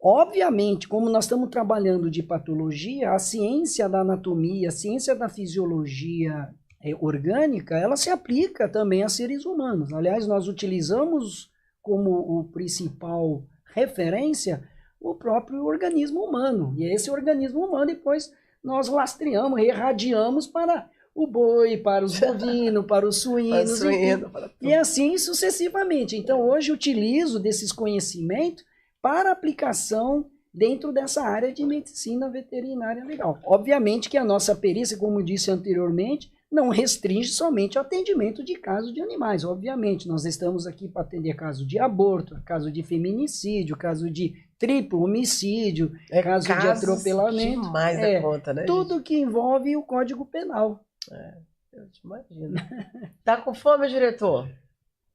Obviamente, como nós estamos trabalhando de patologia, a ciência da anatomia, a ciência da fisiologia orgânica, ela se aplica também a seres humanos. Aliás, nós utilizamos como o principal referência o próprio organismo humano. E esse organismo humano, depois, nós rastreamos, irradiamos para o boi, para os bovinos, para os suínos, e assim sucessivamente. Então, hoje, utilizo desses conhecimentos para aplicação dentro dessa área de medicina veterinária legal. Obviamente que a nossa perícia, como disse anteriormente, não restringe somente o atendimento de casos de animais. Obviamente, nós estamos aqui para atender caso de aborto, caso de feminicídio, caso de triplo homicídio, caso de atropelamento. Demais da conta, né, tudo gente? que envolve o Código Penal. Eu te imagino. Tá com fome, diretor?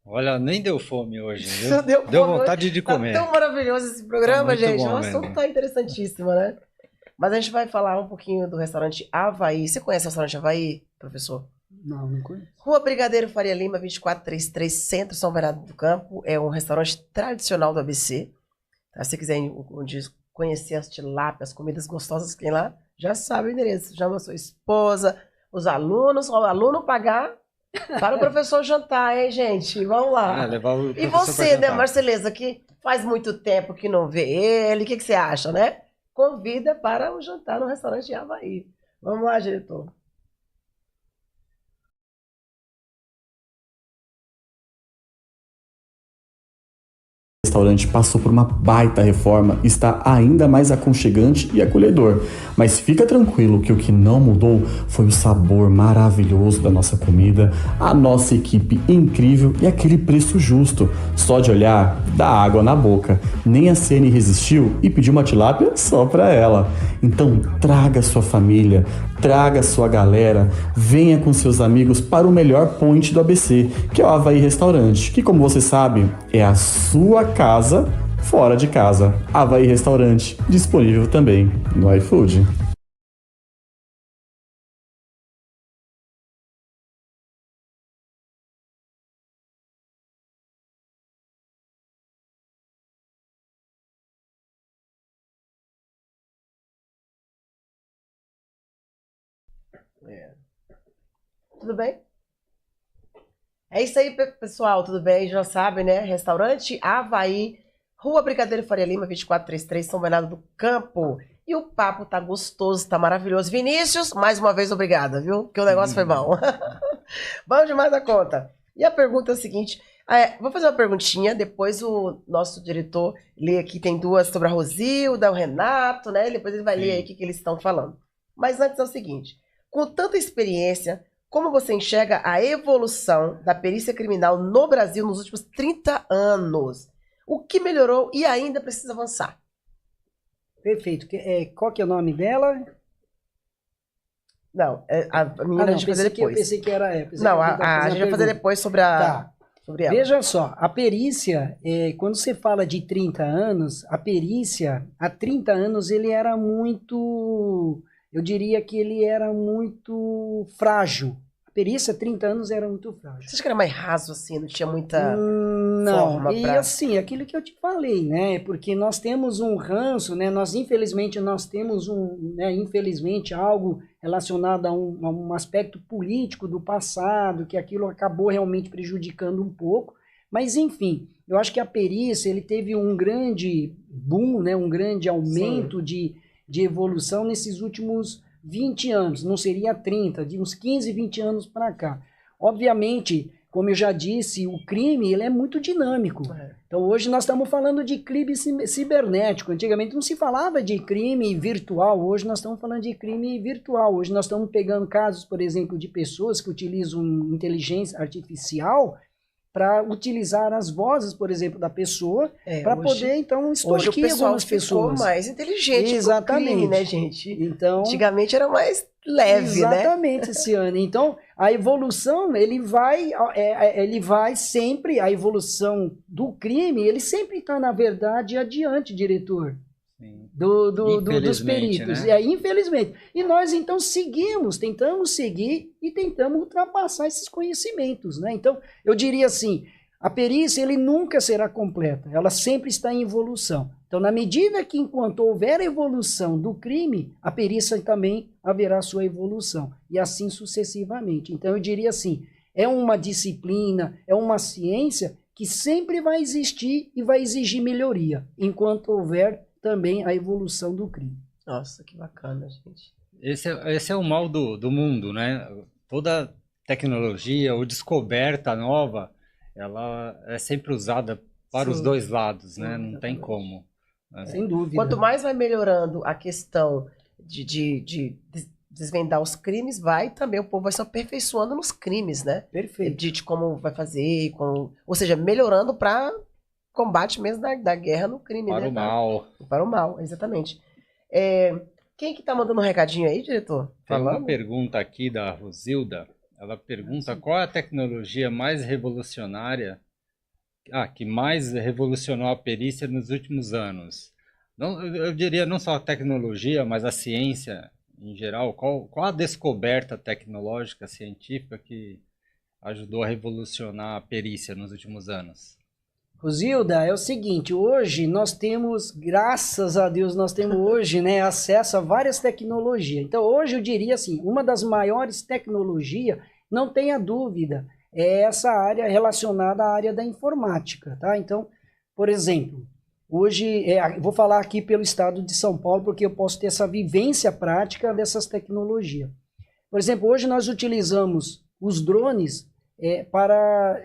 Olha, nem deu fome hoje, viu? Deu vontade de comer. Tá tão maravilhoso esse programa, muito gente. bom O assunto mesmo. tá interessantíssimo, né? Mas a gente vai falar um pouquinho do restaurante Havaí. Você conhece o restaurante Havaí, professor? Não conheço. Rua Brigadeiro Faria Lima, 2433, Centro São Bernardo do Campo. É um restaurante tradicional do ABC. Tá? Se você quiser conhecer as tilápias, as comidas gostosas que tem lá, já sabe o endereço. Chama a sua esposa, os alunos, o aluno pagar para o professor jantar, hein, gente? Vamos lá. Levar o E professor você, pra né, jantar. Marceleza, que faz muito tempo que não vê ele, o que você acha, né? Convida para o jantar no restaurante de Havaí. Vamos lá, diretor. O restaurante passou por uma baita reforma, está ainda mais aconchegante e acolhedor. Mas fica tranquilo que o que não mudou foi o sabor maravilhoso da nossa comida, a nossa equipe incrível e aquele preço justo. Só de olhar, dá água na boca. Nem a Ciane resistiu e pediu uma tilápia só para ela. Então traga sua família, traga sua galera, venha com seus amigos para o melhor point do ABC, que é o Havaí Restaurante, que, como você sabe, é a sua casa fora de casa. Havaí Restaurante, disponível também no iFood. Tudo bem? É isso aí, pessoal. Tudo bem? Já sabe, né? Restaurante Havaí, Rua Brigadeiro Faria Lima, 2433, São Bernardo do Campo. E o papo tá gostoso, tá maravilhoso. Vinícius, mais uma vez, obrigada, viu? Porque o negócio foi bom. Bom demais da conta. E a pergunta é a seguinte. Vou fazer uma perguntinha, depois o nosso diretor lê aqui, tem duas sobre a Rosilda, o Renato, né? Depois ele vai ler aí o que eles estão falando. Mas antes é o seguinte, com tanta experiência, como você enxerga a evolução da perícia criminal no Brasil nos últimos 30 anos? O que melhorou e ainda precisa avançar? Perfeito. Qual que é o nome dela? Não, a menina a gente vai fazer depois. Eu pensei que era... Não, a gente vai fazer depois sobre a... Tá. Sobre ela. Veja só, a perícia, quando você fala de 30 anos, a perícia, há 30 anos, ele era muito... Eu diria que ele era muito frágil. A perícia, 30 anos, era muito frágil. Você acha que era mais raso, assim, não tinha muita não, forma e pra... assim, aquilo que eu te falei, né? Porque nós temos um ranço, né? Infelizmente, nós temos infelizmente, algo relacionado a um aspecto político do passado, que aquilo acabou realmente prejudicando um pouco. Mas, enfim, eu acho que a perícia, ele teve um grande boom, né? Um grande aumento de evolução nesses últimos 20 anos, não seria 30, de uns 15, 20 anos para cá. Obviamente, como eu já disse, o crime ele é muito dinâmico. Então hoje nós estamos falando de crime cibernético. Antigamente não se falava de crime virtual, hoje nós estamos falando de crime virtual. Hoje nós estamos pegando casos, por exemplo, de pessoas que utilizam inteligência artificial para utilizar as vozes, por exemplo, da pessoa, para Hoje, poder, então, hoje o extorquir pessoal algumas ficou pessoas. mais inteligente Exatamente. com o crime, né, gente? Então, Antigamente era mais leve, né? exatamente, Ciane. Então, a evolução, ele vai sempre, a evolução do crime, ele sempre está, na verdade, adiante, diretor. Sim. Dos Infelizmente, peritos. né? Infelizmente. E nós, então, tentamos seguir e tentamos ultrapassar esses conhecimentos, né? Então, eu diria assim, a perícia, ele nunca será completa, ela sempre está em evolução. Então, na medida que, enquanto houver evolução do crime, a perícia também haverá sua evolução, e assim sucessivamente. Então, eu diria assim, é uma disciplina, é uma ciência que sempre vai existir e vai exigir melhoria, enquanto houver também a evolução do crime. Nossa, que bacana, gente. Esse é o mal do mundo, né? Toda tecnologia ou descoberta nova, ela é sempre usada para os dois lados, né? Não tem como. Sem dúvida. Quanto mais vai melhorando a questão de desvendar os crimes, também o povo vai se aperfeiçoando nos crimes, né? Perfeito. De como vai fazer, ou seja, melhorando para combate mesmo da guerra no crime, para né? o mal. Para o mal, exatamente. Quem que tá mandando um recadinho aí, diretor? Tem uma pergunta aqui da Rosilda. Ela pergunta qual é a tecnologia mais revolucionária, que mais revolucionou a perícia nos últimos anos. Não, eu diria não só a tecnologia, mas a ciência em geral. Qual a descoberta tecnológica, científica que ajudou a revolucionar a perícia nos últimos anos? Rosilda, é o seguinte, hoje nós temos, graças a Deus, nós temos hoje, né, acesso a várias tecnologias. Então, hoje eu diria assim, uma das maiores tecnologias, não tenha dúvida, é essa área relacionada à área da informática, tá? Então, por exemplo, hoje, vou falar aqui pelo estado de São Paulo, porque eu posso ter essa vivência prática dessas tecnologias. Por exemplo, hoje nós utilizamos os drones para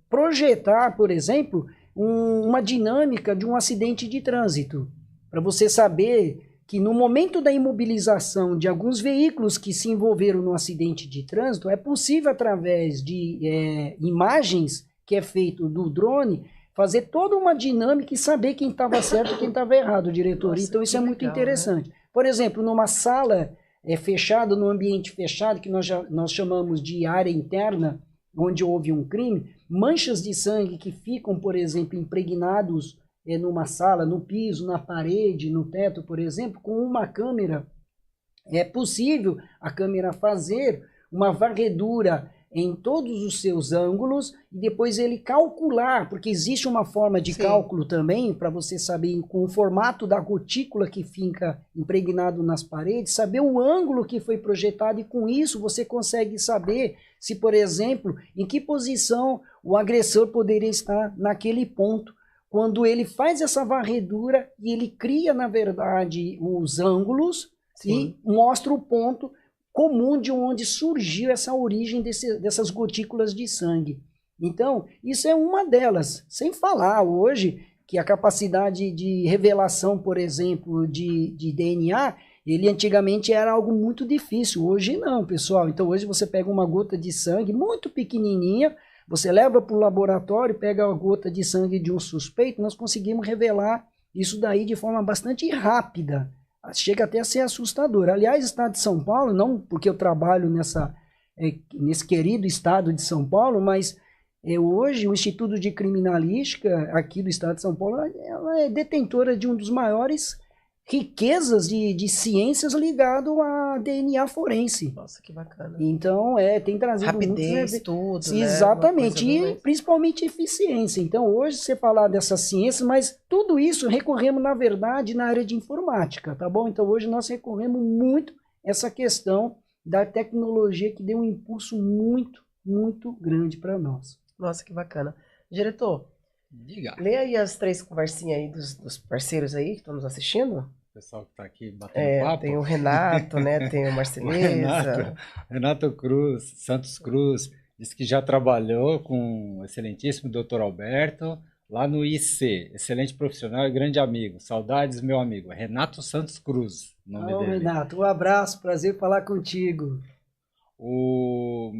projetar, por exemplo, uma dinâmica de um acidente de trânsito, para você saber que no momento da imobilização de alguns veículos que se envolveram no acidente de trânsito, é possível, através de imagens que é feito do drone, fazer toda uma dinâmica e saber quem estava certo e quem estava errado, diretor. Nossa, então isso é muito interessante. Né? Por exemplo, numa sala fechada, num ambiente fechado, que nós chamamos de área interna, onde houve um crime, manchas de sangue que ficam, por exemplo, impregnados numa sala, no piso, na parede, no teto, por exemplo, com uma câmera, é possível a câmera fazer uma varredura em todos os seus ângulos e depois ele calcular, porque existe uma forma de cálculo também, para você saber com o formato da gotícula que fica impregnado nas paredes, saber o ângulo que foi projetado, e com isso você consegue saber se, por exemplo, em que posição o agressor poderia estar naquele ponto. Quando ele faz essa varredura e ele cria, na verdade, os ângulos e mostra o ponto comum de onde surgiu essa origem dessas gotículas de sangue. Então, isso é uma delas. Sem falar hoje que a capacidade de revelação, por exemplo, de DNA, ele antigamente era algo muito difícil. Hoje não, pessoal. Então, hoje você pega uma gota de sangue muito pequenininha, você leva para o laboratório, pega a gota de sangue de um suspeito, nós conseguimos revelar isso daí de forma bastante rápida. Chega até a ser assustador. Aliás, o estado de São Paulo, não porque eu trabalho nesse querido estado de São Paulo, mas hoje o Instituto de Criminalística aqui do estado de São Paulo, ela é detentora de um dos maiores riquezas de ciências ligado a DNA forense. Nossa, que bacana. Então, tem trazido rapidez, tudo, exatamente, né? E principalmente eficiência. Então, hoje você falar dessas ciências, mas tudo isso recorremos, na verdade, na área de informática, tá bom? Então, hoje nós recorremos muito a essa questão da tecnologia que deu um impulso muito, muito grande para nós. Nossa, que bacana. Diretor, diga. Lê aí as 3 conversinhas aí dos parceiros aí que estão nos assistindo. O pessoal que está aqui batendo papo. Tem o Renato, né? Tem o Marceleza. Renato Cruz, Santos Cruz, disse que já trabalhou com o excelentíssimo Dr. Alberto lá no IC. Excelente profissional e grande amigo. Saudades, meu amigo. Renato Santos Cruz, o nome dele. Renato, um abraço, prazer falar contigo. O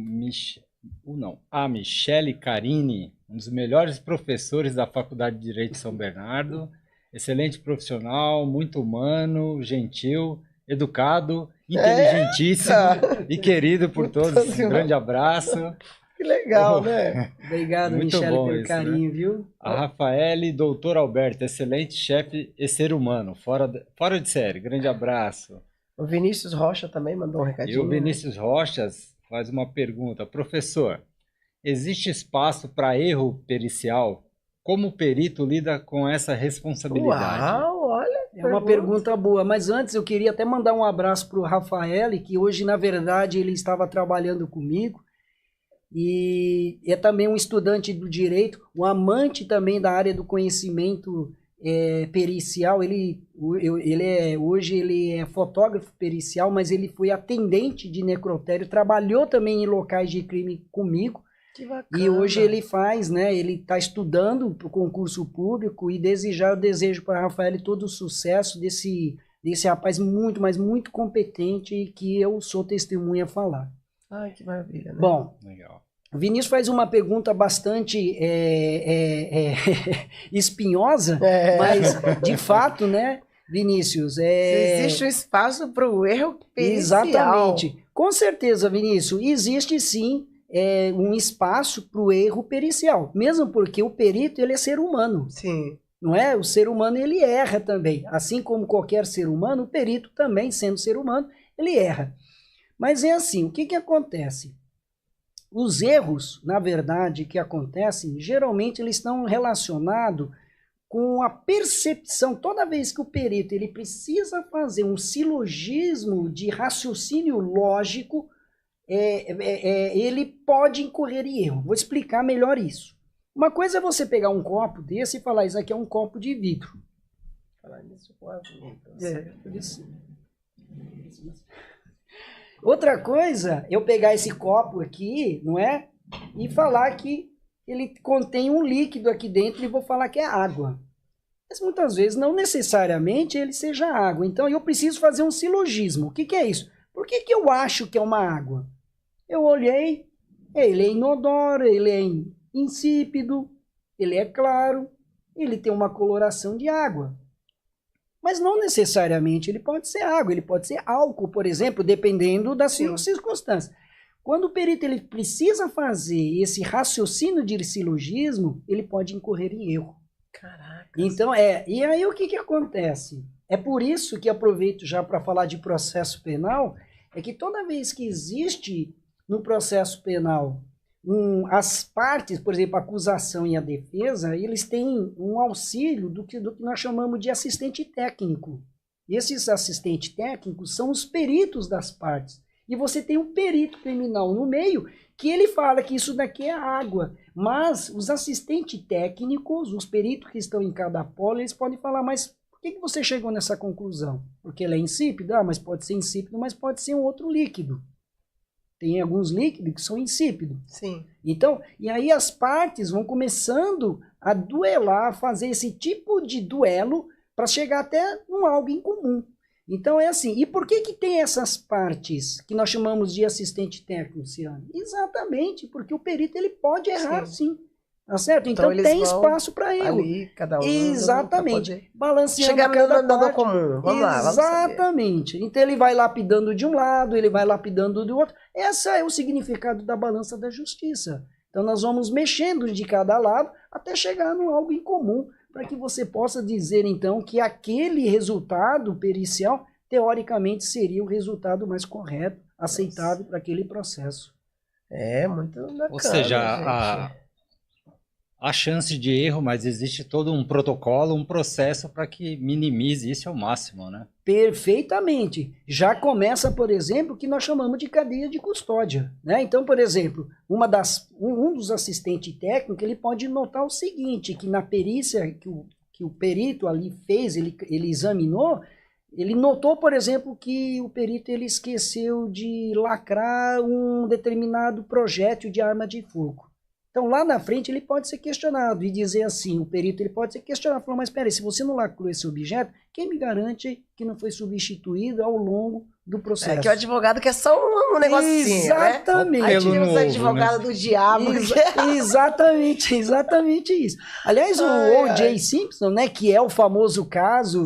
A Michele Carini, um dos melhores professores da Faculdade de Direito de São Bernardo, excelente profissional, muito humano, gentil, educado, inteligentíssimo e querido por todos. Um grande abraço. Que legal, né? Obrigado, Muito Michele, bom pelo isso, carinho, né? viu? A Rafaele, doutor Alberto, excelente chefe e ser humano, fora de série. Grande abraço. O Vinícius Rocha também mandou um E recadinho. o Vinícius Rochas faz uma pergunta. Professor, existe espaço para erro pericial? Como o perito lida com essa responsabilidade? Uau, olha. É uma pergunta boa, mas antes eu queria até mandar um abraço para o Rafael, que hoje, na verdade, ele estava trabalhando comigo, e é também um estudante do direito, um amante também da área do conhecimento pericial. Hoje ele é fotógrafo pericial, mas ele foi atendente de necrotério, trabalhou também em locais de crime comigo. Que bacana. E hoje ele faz, né? Ele está estudando para o concurso público, e eu desejo para Rafael todo o sucesso desse rapaz muito, mas muito competente, e que eu sou testemunha a falar. Ai, que maravilha, né? Bom, Legal. o Vinícius faz uma pergunta bastante espinhosa, mas de fato, né, Vinícius? Se existe um espaço para o erro pericial. Exatamente. Com certeza, Vinícius, existe sim um espaço para o erro pericial, mesmo porque o perito ele é ser humano. Sim. Não é? O ser humano ele erra também. Assim como qualquer ser humano, o perito também, sendo ser humano, ele erra. Mas é assim, o que acontece? Os erros, na verdade, que acontecem, geralmente eles estão relacionados com a percepção. Toda vez que o perito ele precisa fazer um silogismo de raciocínio lógico, ele pode incorrer em erro. Vou explicar melhor isso. Uma coisa é você pegar um copo desse e falar, isso aqui é um copo de vidro. Falar nisso, Outra coisa, eu pegar esse copo aqui, não é? E falar que ele contém um líquido aqui dentro e vou falar que é água. Mas muitas vezes não necessariamente ele seja água. Então eu preciso fazer um silogismo. O que é isso? Por que eu acho que é uma água? Eu olhei, ele é inodoro, ele é insípido, ele é claro, ele tem uma coloração de água. Mas não necessariamente ele pode ser água, ele pode ser álcool, por exemplo, dependendo das circunstâncias. Quando o perito ele precisa fazer esse raciocínio de silogismo, ele pode incorrer em erro. Caraca. Então, e aí o que acontece? É por isso que aproveito já para falar de processo penal, é que toda vez que existe no processo penal as partes, por exemplo, a acusação e a defesa, eles têm um auxílio do que nós chamamos de assistente técnico. Esses assistentes técnicos são os peritos das partes. E você tem um perito criminal no meio que ele fala que isso daqui é água. Mas os assistentes técnicos, os peritos que estão em cada polo, eles podem falar, mas por que você chegou nessa conclusão? Porque ele é insípido? Ah, mas pode ser insípido, mas pode ser um outro líquido. Tem alguns líquidos que são insípidos. Sim. Então, e aí as partes vão começando a duelar, a fazer esse tipo de duelo para chegar até algo em comum. Então é assim, e por que tem essas partes que nós chamamos de assistente técnico, Ciane? Exatamente, porque o perito ele pode errar sim. Tá certo? Então tem espaço para erro. Ali, cada um. Exatamente. Balanceando chegar cada no parte. comum. Vamos lá, vamos exatamente. Então ele vai lapidando de um lado, ele vai lapidando do outro. Esse é o significado da balança da justiça. Então nós vamos mexendo de cada lado até chegar no algo em comum, para que você possa dizer então que aquele resultado pericial teoricamente seria o resultado mais correto, aceitável para aquele processo. É muito bacana. Ou seja, a chance de erro, mas existe todo um protocolo, um processo para que minimize isso ao máximo, né? Perfeitamente. Já começa, por exemplo, o que nós chamamos de cadeia de custódia, né? Então, por exemplo, um dos assistentes técnicos, ele pode notar o seguinte, que na perícia que o perito ali fez, ele examinou, ele notou, por exemplo, que o perito ele esqueceu de lacrar um determinado projétil de arma de fogo. Então, lá na frente, ele pode ser questionado e dizer assim, o perito ele pode ser questionado, falando, mas espera aí, se você não lacrou esse objeto, quem me garante que não foi substituído ao longo do processo. É que o advogado quer só um negocinho, exatamente. Né? Aí tira os novo, advogados do diabo. Exatamente isso. Aliás, o O.J. Simpson, né, que é o famoso caso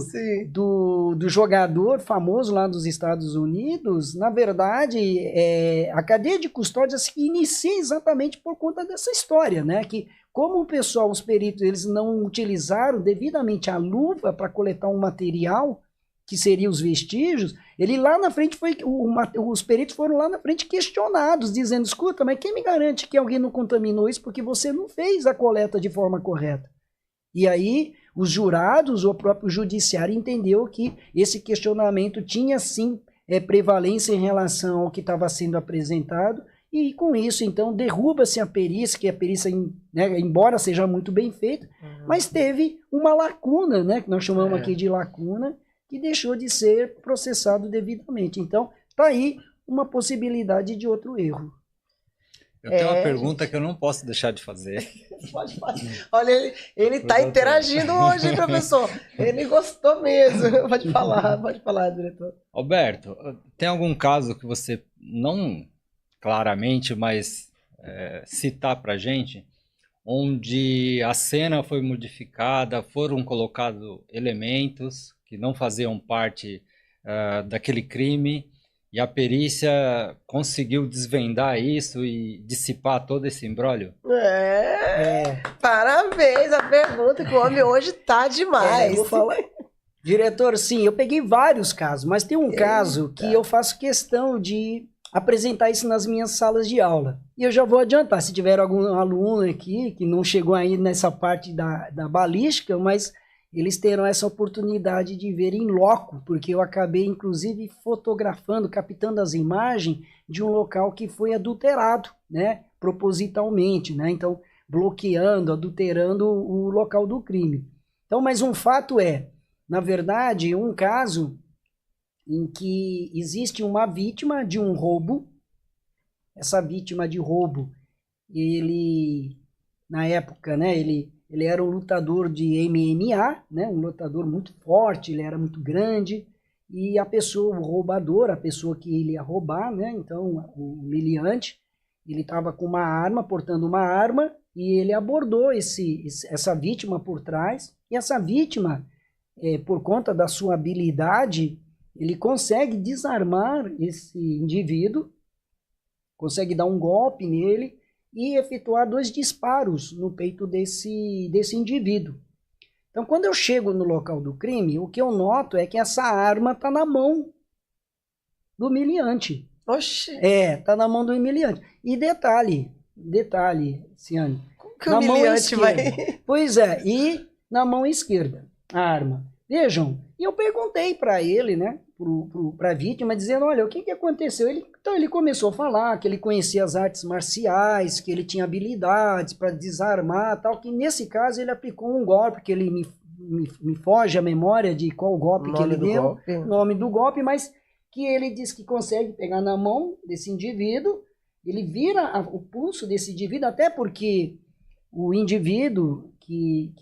do jogador famoso lá dos Estados Unidos, na verdade, a cadeia de custódia se inicia exatamente por conta dessa história, né, que como o pessoal, os peritos, eles não utilizaram devidamente a luva para coletar um material, que seriam os vestígios, ele lá na frente os peritos foram lá na frente questionados, dizendo, escuta, mas quem me garante que alguém não contaminou isso porque você não fez a coleta de forma correta? E aí os jurados, o próprio judiciário entendeu que esse questionamento tinha sim prevalência em relação ao que estava sendo apresentado, e com isso, então, derruba-se a perícia, que a perícia, né, embora seja muito bem feita, mas teve uma lacuna, né, que nós chamamos aqui de lacuna, que deixou de ser processado devidamente. Então, está aí uma possibilidade de outro erro. Eu tenho uma pergunta que eu não posso deixar de fazer. Pode fazer. Olha, ele está interagindo hoje, hein, professor? Ele gostou mesmo. Pode falar, diretor. Alberto, tem algum caso que você não claramente, mas citar para a gente, onde a cena foi modificada, foram colocados elementos que não faziam parte daquele crime, e a perícia conseguiu desvendar isso e dissipar todo esse imbróglio? Parabéns, a pergunta que o homem hoje tá demais. Vou falar. Diretor, sim, eu peguei vários casos, mas tem um caso que eu faço questão de apresentar isso nas minhas salas de aula. E eu já vou adiantar, se tiver algum aluno aqui que não chegou aí nessa parte da balística, mas eles terão essa oportunidade de ver em loco, porque eu acabei, inclusive, fotografando, captando as imagens de um local que foi adulterado, né, propositalmente, né, então, bloqueando, adulterando o local do crime. Então, mas um fato na verdade, um caso em que existe uma vítima de um roubo. Essa vítima de roubo, ele, na época, né, ele era um lutador de MMA, né, um lutador muito forte, ele era muito grande, e a pessoa, o roubador, a pessoa que ele ia roubar, né, então o meliante, ele estava com uma arma, portando uma arma, e ele abordou essa vítima por trás, e essa vítima, por conta da sua habilidade, ele consegue desarmar esse indivíduo, consegue dar um golpe nele e efetuar 2 disparos no peito desse indivíduo. Então, quando eu chego no local do crime, o que eu noto é que essa arma está na mão do meliante. Oxi! Está na mão do meliante. E detalhe, Ciane. Como que o meliante vai... Pois e na mão esquerda, a arma. Vejam, e eu perguntei para ele, né, para a vítima, dizendo, olha, o que aconteceu? Então ele começou a falar que ele conhecia as artes marciais, que ele tinha habilidades para desarmar, tal, que nesse caso ele aplicou um golpe, que ele me foge a memória de qual golpe que ele deu, o nome do golpe, mas que ele diz que consegue pegar na mão desse indivíduo, ele vira o pulso desse indivíduo, até porque o indivíduo que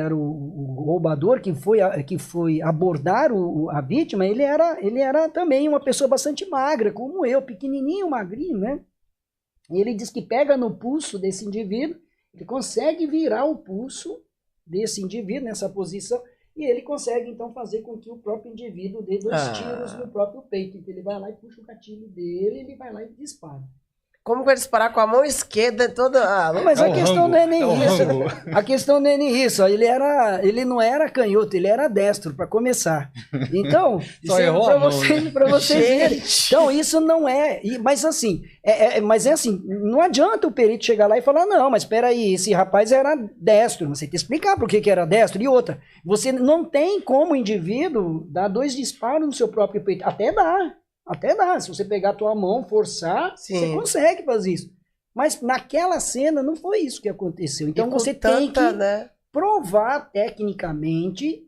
era o roubador, que foi abordar a vítima, ele era também uma pessoa bastante magra, como eu, pequenininho, magrinho, né? E ele diz que pega no pulso desse indivíduo, ele consegue virar o pulso desse indivíduo nessa posição, e ele consegue, então, fazer com que o próprio indivíduo dê 2 tiros no próprio peito. Então, ele vai lá e puxa o gatilho dele, ele vai lá e dispara. Como que vai disparar com a mão esquerda toda... Mas a questão não é nem isso. A questão não é nem isso. Ele não era canhoto, ele era destro, para começar. Então, para vocês verem. Então, isso não é... Mas assim, não adianta o perito chegar lá e falar, não, mas espera aí, esse rapaz era destro. Você tem que explicar por que era destro. E outra, você não tem como indivíduo dar 2 disparos no seu próprio peito. Até dá, se você pegar a tua mão, forçar, você consegue fazer isso. Mas naquela cena não foi isso que aconteceu. Então você tem que provar tecnicamente,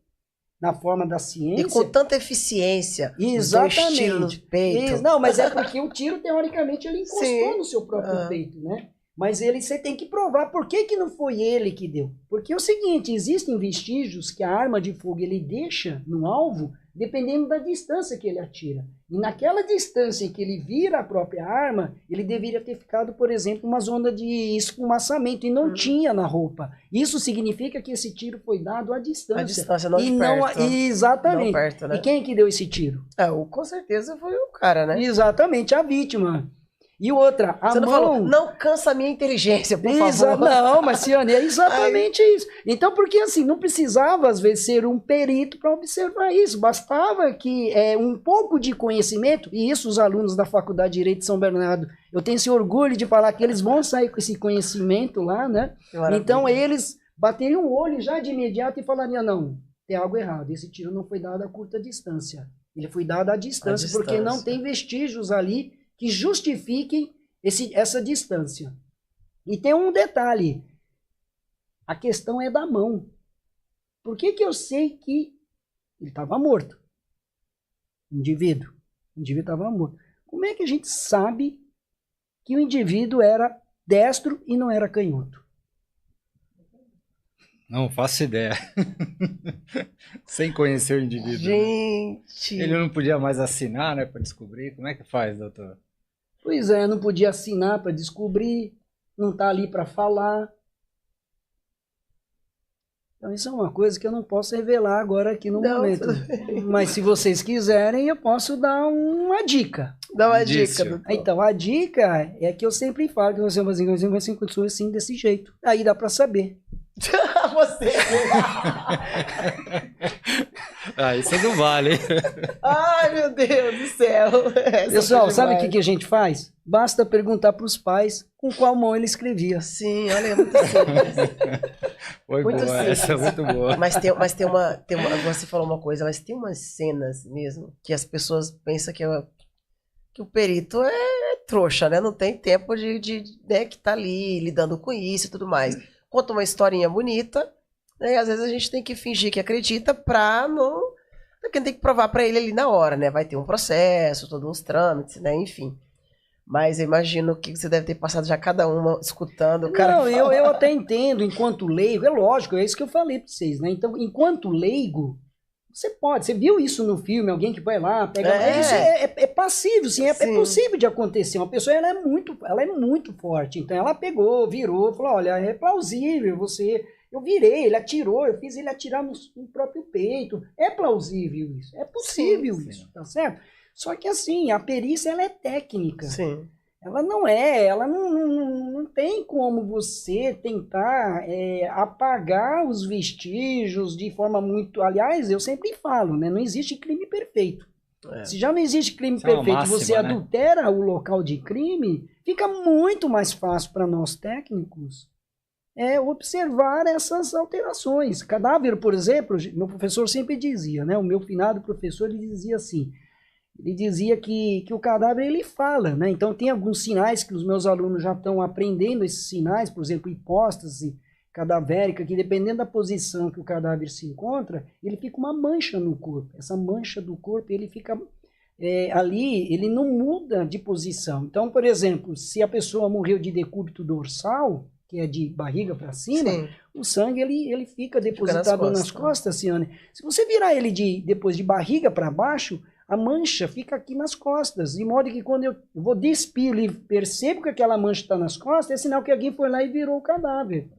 na forma da ciência. E com tanta eficiência. Exatamente. Tiro no peito. Não, mas é porque o tiro, teoricamente, ele encostou no seu próprio peito, né? Mas você tem que provar por que não foi ele que deu. Porque é o seguinte, existem vestígios que a arma de fogo ele deixa no alvo, dependendo da distância que ele atira. E naquela distância em que ele vira a própria arma, ele deveria ter ficado, por exemplo, uma zona de esfumaçamento, e não tinha na roupa. Isso significa que esse tiro foi dado à distância. A distância, não e de perto. Exatamente. Não perto, né? E quem é que deu esse tiro? Com certeza foi o cara, né? Exatamente, a vítima. E outra, a Você não mão... falou, não cansa a minha inteligência, por favor. Não, Marciane, é exatamente isso. Então, porque assim, não precisava, às vezes, ser um perito para observar isso. Bastava que um pouco de conhecimento, e isso os alunos da Faculdade de Direito de São Bernardo, eu tenho esse orgulho de falar que eles vão sair com esse conhecimento lá, né? Então, eles bateriam o olho já de imediato e falariam, não, tem algo errado, esse tiro não foi dado a curta distância. Ele foi dado à distância, porque não tem vestígios ali que justifiquem essa distância. E tem um detalhe, a questão é da mão. Por que eu sei que ele estava morto? O indivíduo estava morto. Como é que a gente sabe que o indivíduo era destro e não era canhoto? Não faço ideia. Sem conhecer o indivíduo. Gente! Ele não podia mais assinar, né, para descobrir. Como é que faz, doutor? Pois é, não podia assinar para descobrir, não está ali para falar. Então isso é uma coisa que eu não posso revelar agora aqui no momento. Mas se vocês quiserem, eu posso dar uma dica. Dá uma dica, doutor. Então, a dica é que eu sempre falo que você vai ser assim desse jeito. Aí dá para saber. Você! Isso não vale. Ai, meu Deus do céu. Pessoal, sabe o que a gente faz? Basta perguntar para os pais com qual mão ele escrevia. Sim, olha, é muito simples. Foi muito boa, essa é muito boa. Mas tem uma, você falou uma coisa, mas tem umas cenas mesmo que as pessoas pensam que o perito é trouxa, né? Não tem tempo né, que tá ali lidando com isso e tudo mais. Conta uma historinha bonita, né? E às vezes a gente tem que fingir que acredita pra não... Porque tem que provar pra ele ali na hora, né? Vai ter um processo, todos uns trâmites, né? Enfim. Mas eu imagino que você deve ter passado já cada uma escutando o cara falar. Eu até entendo, enquanto leigo, é lógico, é isso que eu falei pra vocês, né? Então, enquanto leigo, você viu isso no filme, alguém que vai lá, pega... Isso é passível, sim, é possível de acontecer. Uma pessoa, ela é muito forte. Então, ela pegou, virou, falou, olha, é plausível, eu virei, ele atirou, eu fiz ele atirar no próprio peito. É plausível isso, é possível isso, tá certo? Só que assim, a perícia, ela é técnica. Sim. Ela não tem como você tentar apagar os vestígios de forma muito... Aliás, eu sempre falo, né? Não existe crime perfeito. Se já não existe crime perfeito, máxima, você adultera o local de crime, fica muito mais fácil para nós técnicos observar essas alterações. Cadáver, por exemplo, meu professor sempre dizia, né? O meu finado professor, ele dizia assim... Ele dizia que o cadáver, ele fala, né? Então, tem alguns sinais que os meus alunos já estão aprendendo esses sinais, por exemplo, hipóstase cadavérica, que dependendo da posição que o cadáver se encontra, ele fica uma mancha no corpo. Essa mancha do corpo, ele fica ali, ele não muda de posição. Então, por exemplo, se a pessoa morreu de decúbito dorsal, que é de barriga para cima, sim, o sangue ele fica depositado nas costas, Ciane. Se você virar ele depois de barriga para baixo, a mancha fica aqui nas costas, de modo que quando eu vou despir e percebo que aquela mancha está nas costas, é sinal que alguém foi lá e virou o cadáver.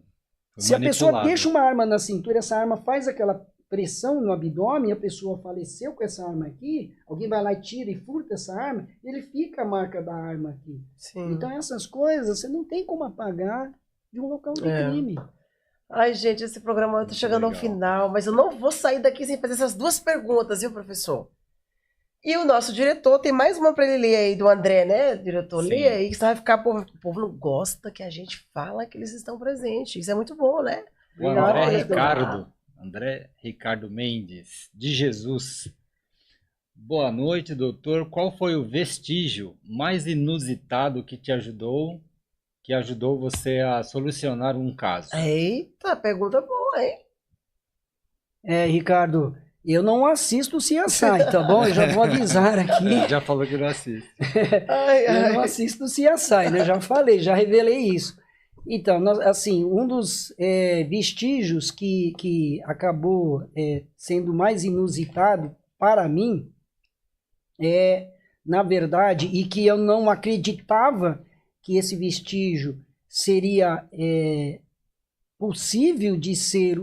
Se a pessoa deixa uma arma na cintura, essa arma faz aquela pressão no abdômen, a pessoa faleceu com essa arma aqui, alguém vai lá e tira e furta essa arma, ele fica a marca da arma aqui. Sim. Então essas coisas você não tem como apagar de um local de crime. Ai, gente, esse programa está chegando ao final, mas eu não vou sair daqui sem fazer essas duas perguntas, viu, professor? E o nosso diretor, tem mais uma para ele ler aí, do André, né, diretor? Sim. Lê aí, que você vai ficar, o povo não gosta que a gente fala que eles estão presentes. Isso é muito bom, né? O André Ricardo Mendes, de Jesus. Boa noite, doutor. Qual foi o vestígio mais inusitado que ajudou você a solucionar um caso? Eita, pergunta boa, hein? Ricardo... Eu não assisto o CSI, tá bom? Eu já vou avisar aqui. Já falou que não assiste. Eu não assisto o CSI, né? Já falei, já revelei isso. Então, assim, um dos vestígios que acabou sendo mais inusitado para mim na verdade, e que eu não acreditava que esse vestígio seria possível de ser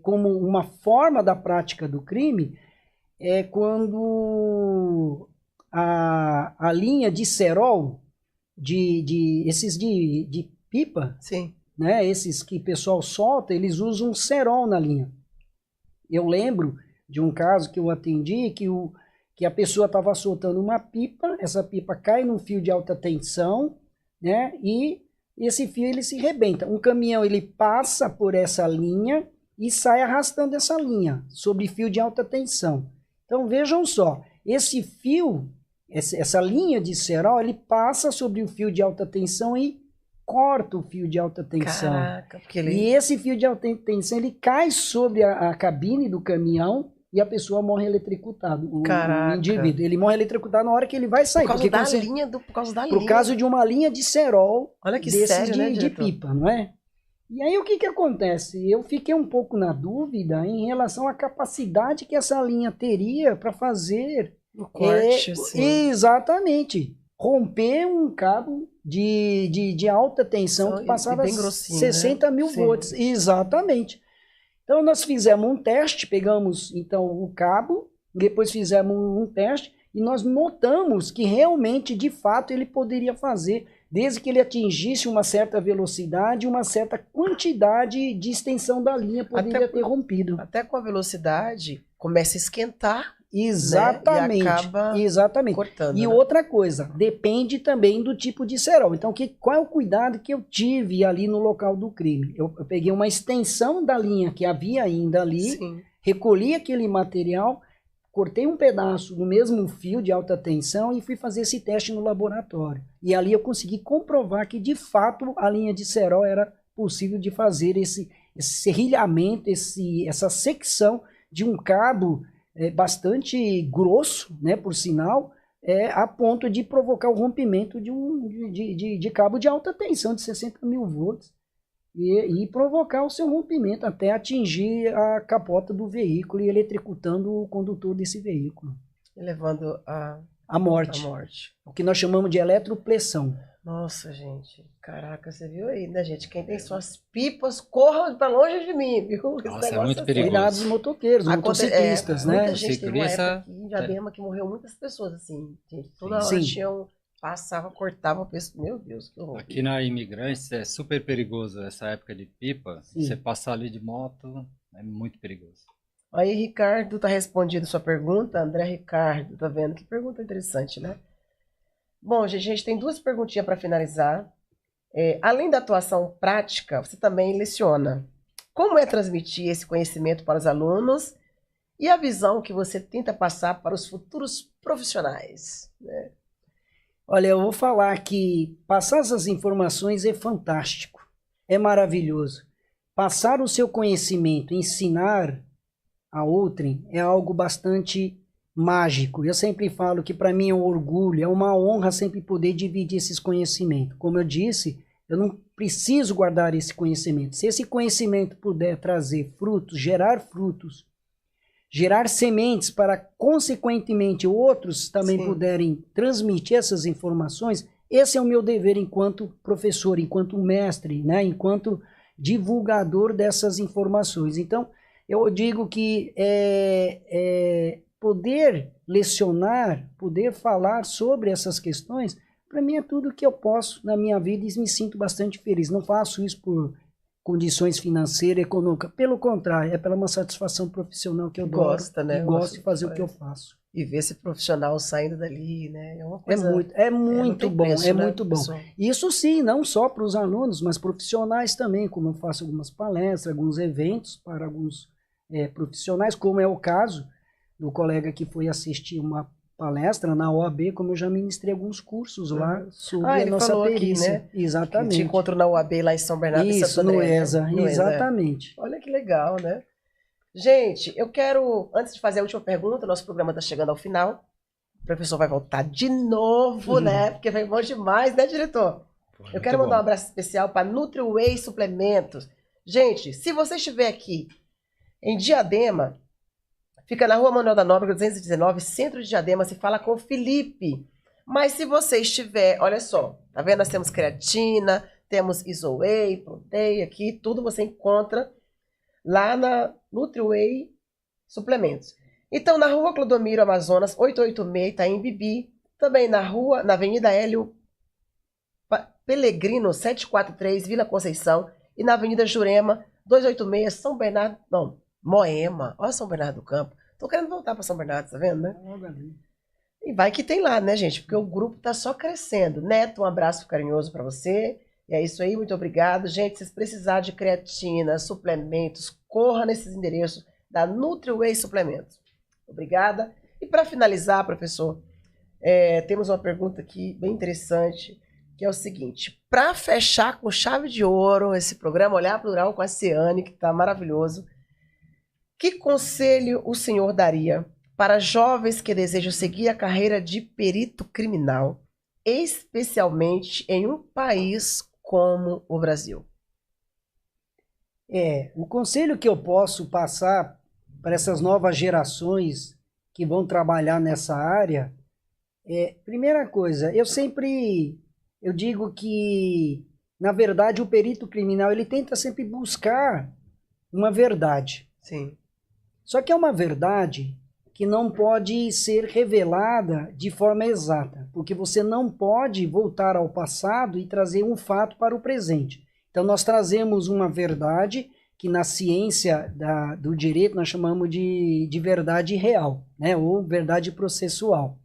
como uma forma da prática do crime, é quando a linha de cerol, esses de pipa, Sim. né, esses que o pessoal solta, eles usam cerol na linha. Eu lembro de um caso que eu atendi que a pessoa estava soltando uma pipa, essa pipa cai num fio de alta tensão, né, e esse fio ele se rebenta. Um caminhão ele passa por essa linha e sai arrastando essa linha sobre fio de alta tensão. Então vejam só, esse fio, essa linha de cerol, ele passa sobre o fio de alta tensão e corta o fio de alta tensão. Caraca, porque ele... E esse fio de alta tensão ele cai sobre a cabine do caminhão e a pessoa morre eletrocutado. O indivíduo, ele morre eletrocutado na hora que ele vai sair. Por causa da linha. Por causa de uma linha de cerol. Olha que desse sério, né, de pipa, não é? E aí o que acontece? Eu fiquei um pouco na dúvida em relação à capacidade que essa linha teria para fazer um corte, assim. Exatamente. Romper um cabo de alta tensão que passava 60 mil volts. Exatamente. Então nós fizemos um teste, pegamos então o cabo, depois fizemos um teste e nós notamos que realmente, de fato, ele poderia fazer, desde que ele atingisse uma certa velocidade, uma certa quantidade de extensão da linha poderia ter rompido. Até com a velocidade começa a esquentar. Exatamente, né? E acaba exatamente. cortando. E outra coisa, depende também do tipo de cerol. Então, qual é o cuidado que eu tive ali no local do crime? Eu peguei uma extensão da linha que havia ainda ali, Sim. recolhi aquele material, cortei um pedaço do mesmo fio de alta tensão e fui fazer esse teste no laboratório. E ali eu consegui comprovar que, de fato, a linha de cerol era possível de fazer esse serrilhamento, essa secção de um cabo bastante grosso, né, por sinal, a ponto de provocar o rompimento de cabo de alta tensão de 60 mil volts e provocar o seu rompimento até atingir a capota do veículo e eletrocutando o condutor desse veículo. Levando a morte. O que nós chamamos de eletropressão. Nossa, gente. Caraca, você viu aí, né, gente? Quem tem suas pipas, corram pra longe de mim, viu? Nossa, é muito perigoso. Cuidado dos motoqueiros, motociclistas, né? Muita gente teve uma época aqui em Diadema que morreu muitas pessoas, assim. Gente, toda hora passava, cortava a pessoa. Meu Deus, que horror. Aqui na Imigrantes é super perigoso essa época de pipa. Sim. Você passar ali de moto é muito perigoso. Aí, Ricardo, tá respondido sua pergunta. André Ricardo, tá vendo? Que pergunta interessante, né? Bom, gente, a gente tem duas perguntinhas para finalizar. Além da atuação prática, você também leciona. Como é transmitir esse conhecimento para os alunos e a visão que você tenta passar para os futuros profissionais? Né? Olha, eu vou falar que passar essas informações é fantástico, é maravilhoso. Passar o seu conhecimento, ensinar a outrem é algo bastante mágico. Eu sempre falo que para mim é um orgulho, é uma honra sempre poder dividir esses conhecimentos. Como eu disse, eu não preciso guardar esse conhecimento. Se esse conhecimento puder trazer frutos, gerar sementes para, consequentemente, outros também puderem transmitir essas informações, esse é o meu dever enquanto professor, enquanto mestre, né? Enquanto divulgador dessas informações. Então, eu digo que poder lecionar, poder falar sobre essas questões, para mim é tudo que eu posso na minha vida e me sinto bastante feliz. Não faço isso por condições financeiras, econômicas. Pelo contrário, é pela uma satisfação profissional que eu gosto, né? Gosto de fazer o que eu faço. E ver esse profissional saindo dali, né? É uma coisa... muito bom, preço, é né, muito bom. pessoal? Isso sim, não só para os alunos, mas profissionais também, como eu faço algumas palestras, alguns eventos para alguns profissionais, como é o caso do colega que foi assistir uma palestra na OAB, como eu já ministrei alguns cursos lá sobre a nossa perícia. Aqui, né? Exatamente. Te encontro na UAB lá em São Bernardo e Santo André. No ESA, exatamente. Olha que legal, né? Gente, eu quero, antes de fazer a última pergunta, nosso programa está chegando ao final. O professor vai voltar de novo, né? Porque foi bom demais, né, diretor? Eu quero mandar um abraço especial para NutriWay Suplementos. Gente, se você estiver aqui em Diadema, fica na Rua Manuel da Nóbrega, 219, centro de Diadema, se fala com o Felipe. Mas se você estiver, olha só, tá vendo? Nós temos creatina, temos Isoway, Protein aqui, tudo você encontra lá na NutriWay Suplementos. Então, na Rua Clodomiro Amazonas, 886, Itaim Bibi. Também na Avenida Hélio Pelegrino, 743, Vila Conceição. E na Avenida Jurema, 286, São Bernardo, não, Moema. Olha São Bernardo do Campo. Tô querendo voltar para São Bernardo, tá vendo, né? E vai que tem lá, né, gente? Porque o grupo tá só crescendo. Neto, um abraço carinhoso para você. E é isso aí, muito obrigado. Gente, se precisar de creatina, suplementos, corra nesses endereços da NutriWay Suplementos. Obrigada. E para finalizar, professor, temos uma pergunta aqui bem interessante, que é o seguinte: para fechar com chave de ouro esse programa Olhar Plural com a Ciane, que está maravilhoso, que conselho o senhor daria para jovens que desejam seguir a carreira de perito criminal, especialmente em um país como o Brasil? O conselho que eu posso passar para essas novas gerações que vão trabalhar nessa área primeira coisa, eu digo que, na verdade, o perito criminal, ele tenta sempre buscar uma verdade. Sim. Só que é uma verdade que não pode ser revelada de forma exata, porque você não pode voltar ao passado e trazer um fato para o presente. Então, nós trazemos uma verdade que na ciência do direito nós chamamos de verdade real, né? Ou verdade processual.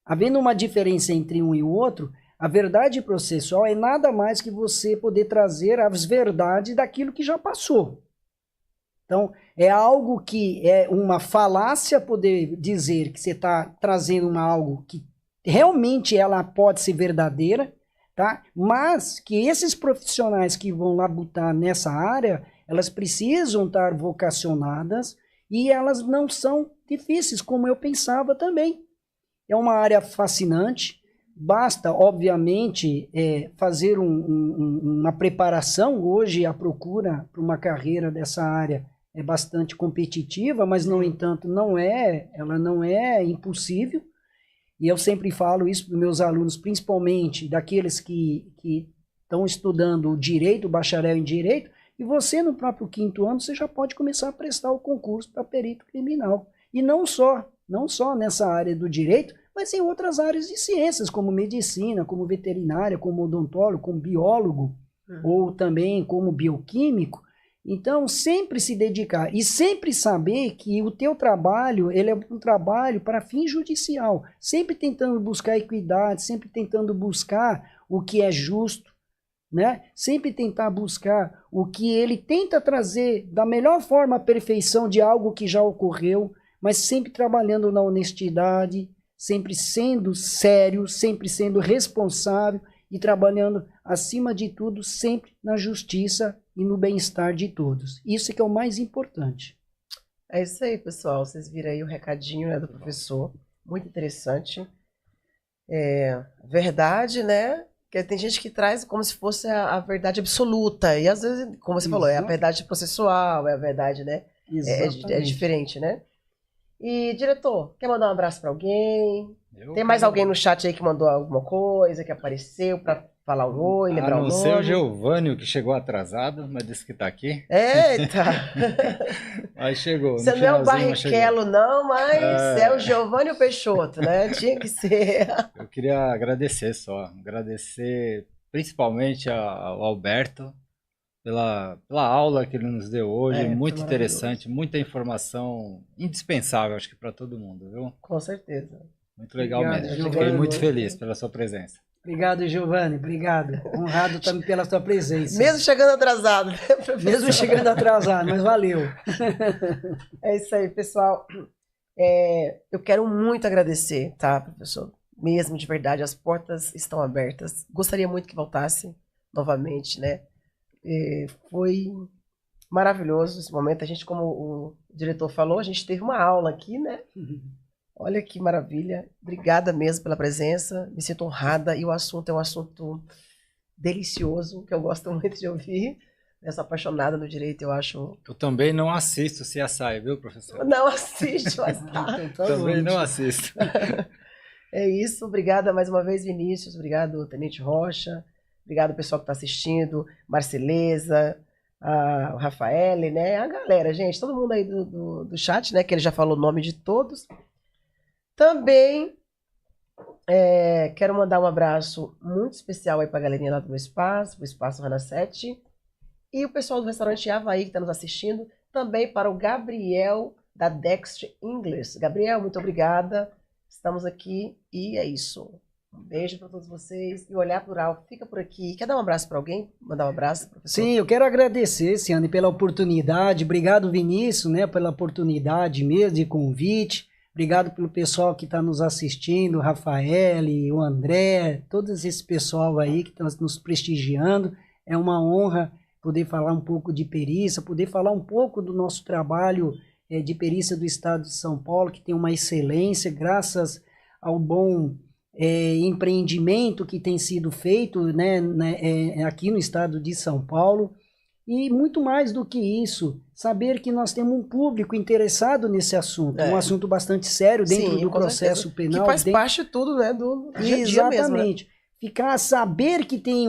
Havendo uma diferença entre um e o outro, a verdade processual é nada mais que você poder trazer as verdades daquilo que já passou. Então, é algo que é uma falácia poder dizer que você está trazendo algo que realmente ela pode ser verdadeira, tá? Mas que esses profissionais que vão labutar nessa área, elas precisam estar vocacionadas e elas não são difíceis, como eu pensava também. É uma área fascinante, basta, obviamente, fazer uma preparação. Hoje a procura para uma carreira dessa área é bastante competitiva, mas, no entanto, ela não é impossível. E eu sempre falo isso para os meus alunos, principalmente daqueles que estão estudando o direito, o bacharel em direito, e você, no próprio 5º ano, você já pode começar a prestar o concurso para perito criminal. E não só nessa área do direito, mas em outras áreas de ciências, como medicina, como veterinária, como odontólogo, como biólogo, ou também como bioquímico. Então, sempre se dedicar e sempre saber que o teu trabalho, ele é um trabalho para fim judicial, sempre tentando buscar equidade, sempre tentando buscar o que é justo, né? Sempre tentar buscar o que ele tenta trazer da melhor forma a perfeição de algo que já ocorreu, mas sempre trabalhando na honestidade, sempre sendo sério, sempre sendo responsável e trabalhando, acima de tudo, sempre na justiça e no bem-estar de todos. Isso é que é o mais importante. É isso aí, pessoal. Vocês viram aí o recadinho, né, do professor. Muito interessante. Verdade, né? Porque tem gente que traz como se fosse a verdade absoluta. E às vezes, como você falou, é a verdade processual, é a verdade, né? É diferente, né? E, diretor, quer mandar um abraço para alguém? Tem mais alguém no chat aí que mandou alguma coisa, que apareceu para falar um oi, lembrar um nome? A não ser o Geovânio, que chegou atrasado, mas disse que está aqui. Eita! Mas chegou. Você não é o Barrichello, não, mas é o Geovânio Peixoto, né? Tinha que ser. Eu queria agradecer principalmente ao Alberto, pela aula que ele nos deu hoje, muito interessante, muita informação indispensável, acho que para todo mundo, viu? Com certeza. Muito legal mesmo. Fiquei muito feliz pela sua presença. Obrigado, Giovanni, obrigado. Honrado também pela sua presença. Mesmo chegando atrasado, né, professor? Mesmo chegando atrasado, mas valeu. É isso aí, pessoal. Eu quero muito agradecer, tá, professor? Mesmo, de verdade, as portas estão abertas. Gostaria muito que voltasse novamente, né? Foi maravilhoso esse momento. A gente, como o diretor falou, a gente teve uma aula aqui, né? Olha que maravilha. Obrigada mesmo pela presença. Me sinto honrada. E o assunto é um assunto delicioso, que eu gosto muito de ouvir. Eu sou apaixonada no direito, eu acho. Eu também não assisto CSI, viu, professor? Não assiste, mas tá. Então, tá Também bom. não assisto. É isso. Obrigada mais uma vez, Vinícius. Obrigado, Tenente Rocha. Obrigado, pessoal que está assistindo. Marceleza, o Rafael, né? A galera, gente, todo mundo aí do chat, né? Que ele já falou o nome de todos. Também quero mandar um abraço muito especial aí para a galerinha lá do meu espaço, o Espaço Rana 7. E o pessoal do restaurante Havaí que está nos assistindo. Também para o Gabriel da Dexter English. Gabriel, muito obrigada. Estamos aqui e é isso. Um beijo para todos vocês. E o Olhar Plural fica por aqui. Quer dar um abraço para alguém? Mandar um abraço, professor? Sim, eu quero agradecer, Ciane, pela oportunidade. Obrigado, Vinícius, né, pela oportunidade mesmo de convite. Obrigado pelo pessoal que está nos assistindo, o Rafael, o André, todo esse pessoal aí que está nos prestigiando. É uma honra poder falar um pouco de perícia, poder falar um pouco do nosso trabalho de perícia do Estado de São Paulo, que tem uma excelência, graças ao bom empreendimento que tem sido feito, né, aqui no Estado de São Paulo. E muito mais do que isso, saber que nós temos um público interessado nesse assunto, um assunto bastante sério dentro do processo penal. Que faz parte de tudo, né, do dia a dia mesmo, né? Saber que tem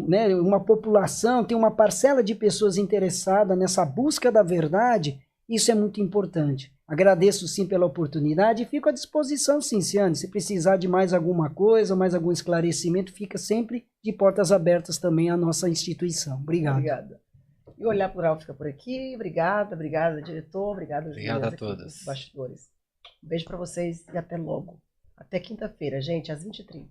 né, uma população, tem uma parcela de pessoas interessadas nessa busca da verdade, isso é muito importante. Agradeço sim pela oportunidade e fico à disposição, sim, Ciane. Se precisar de mais alguma coisa, mais algum esclarecimento, fica sempre de portas abertas também à nossa instituição. Obrigado. Obrigada. E o Olhar Plural fica por aqui. Obrigada, diretor. Obrigado a todos. Bastidores. Um beijo para vocês e até logo. Até quinta-feira, gente, às 20h30.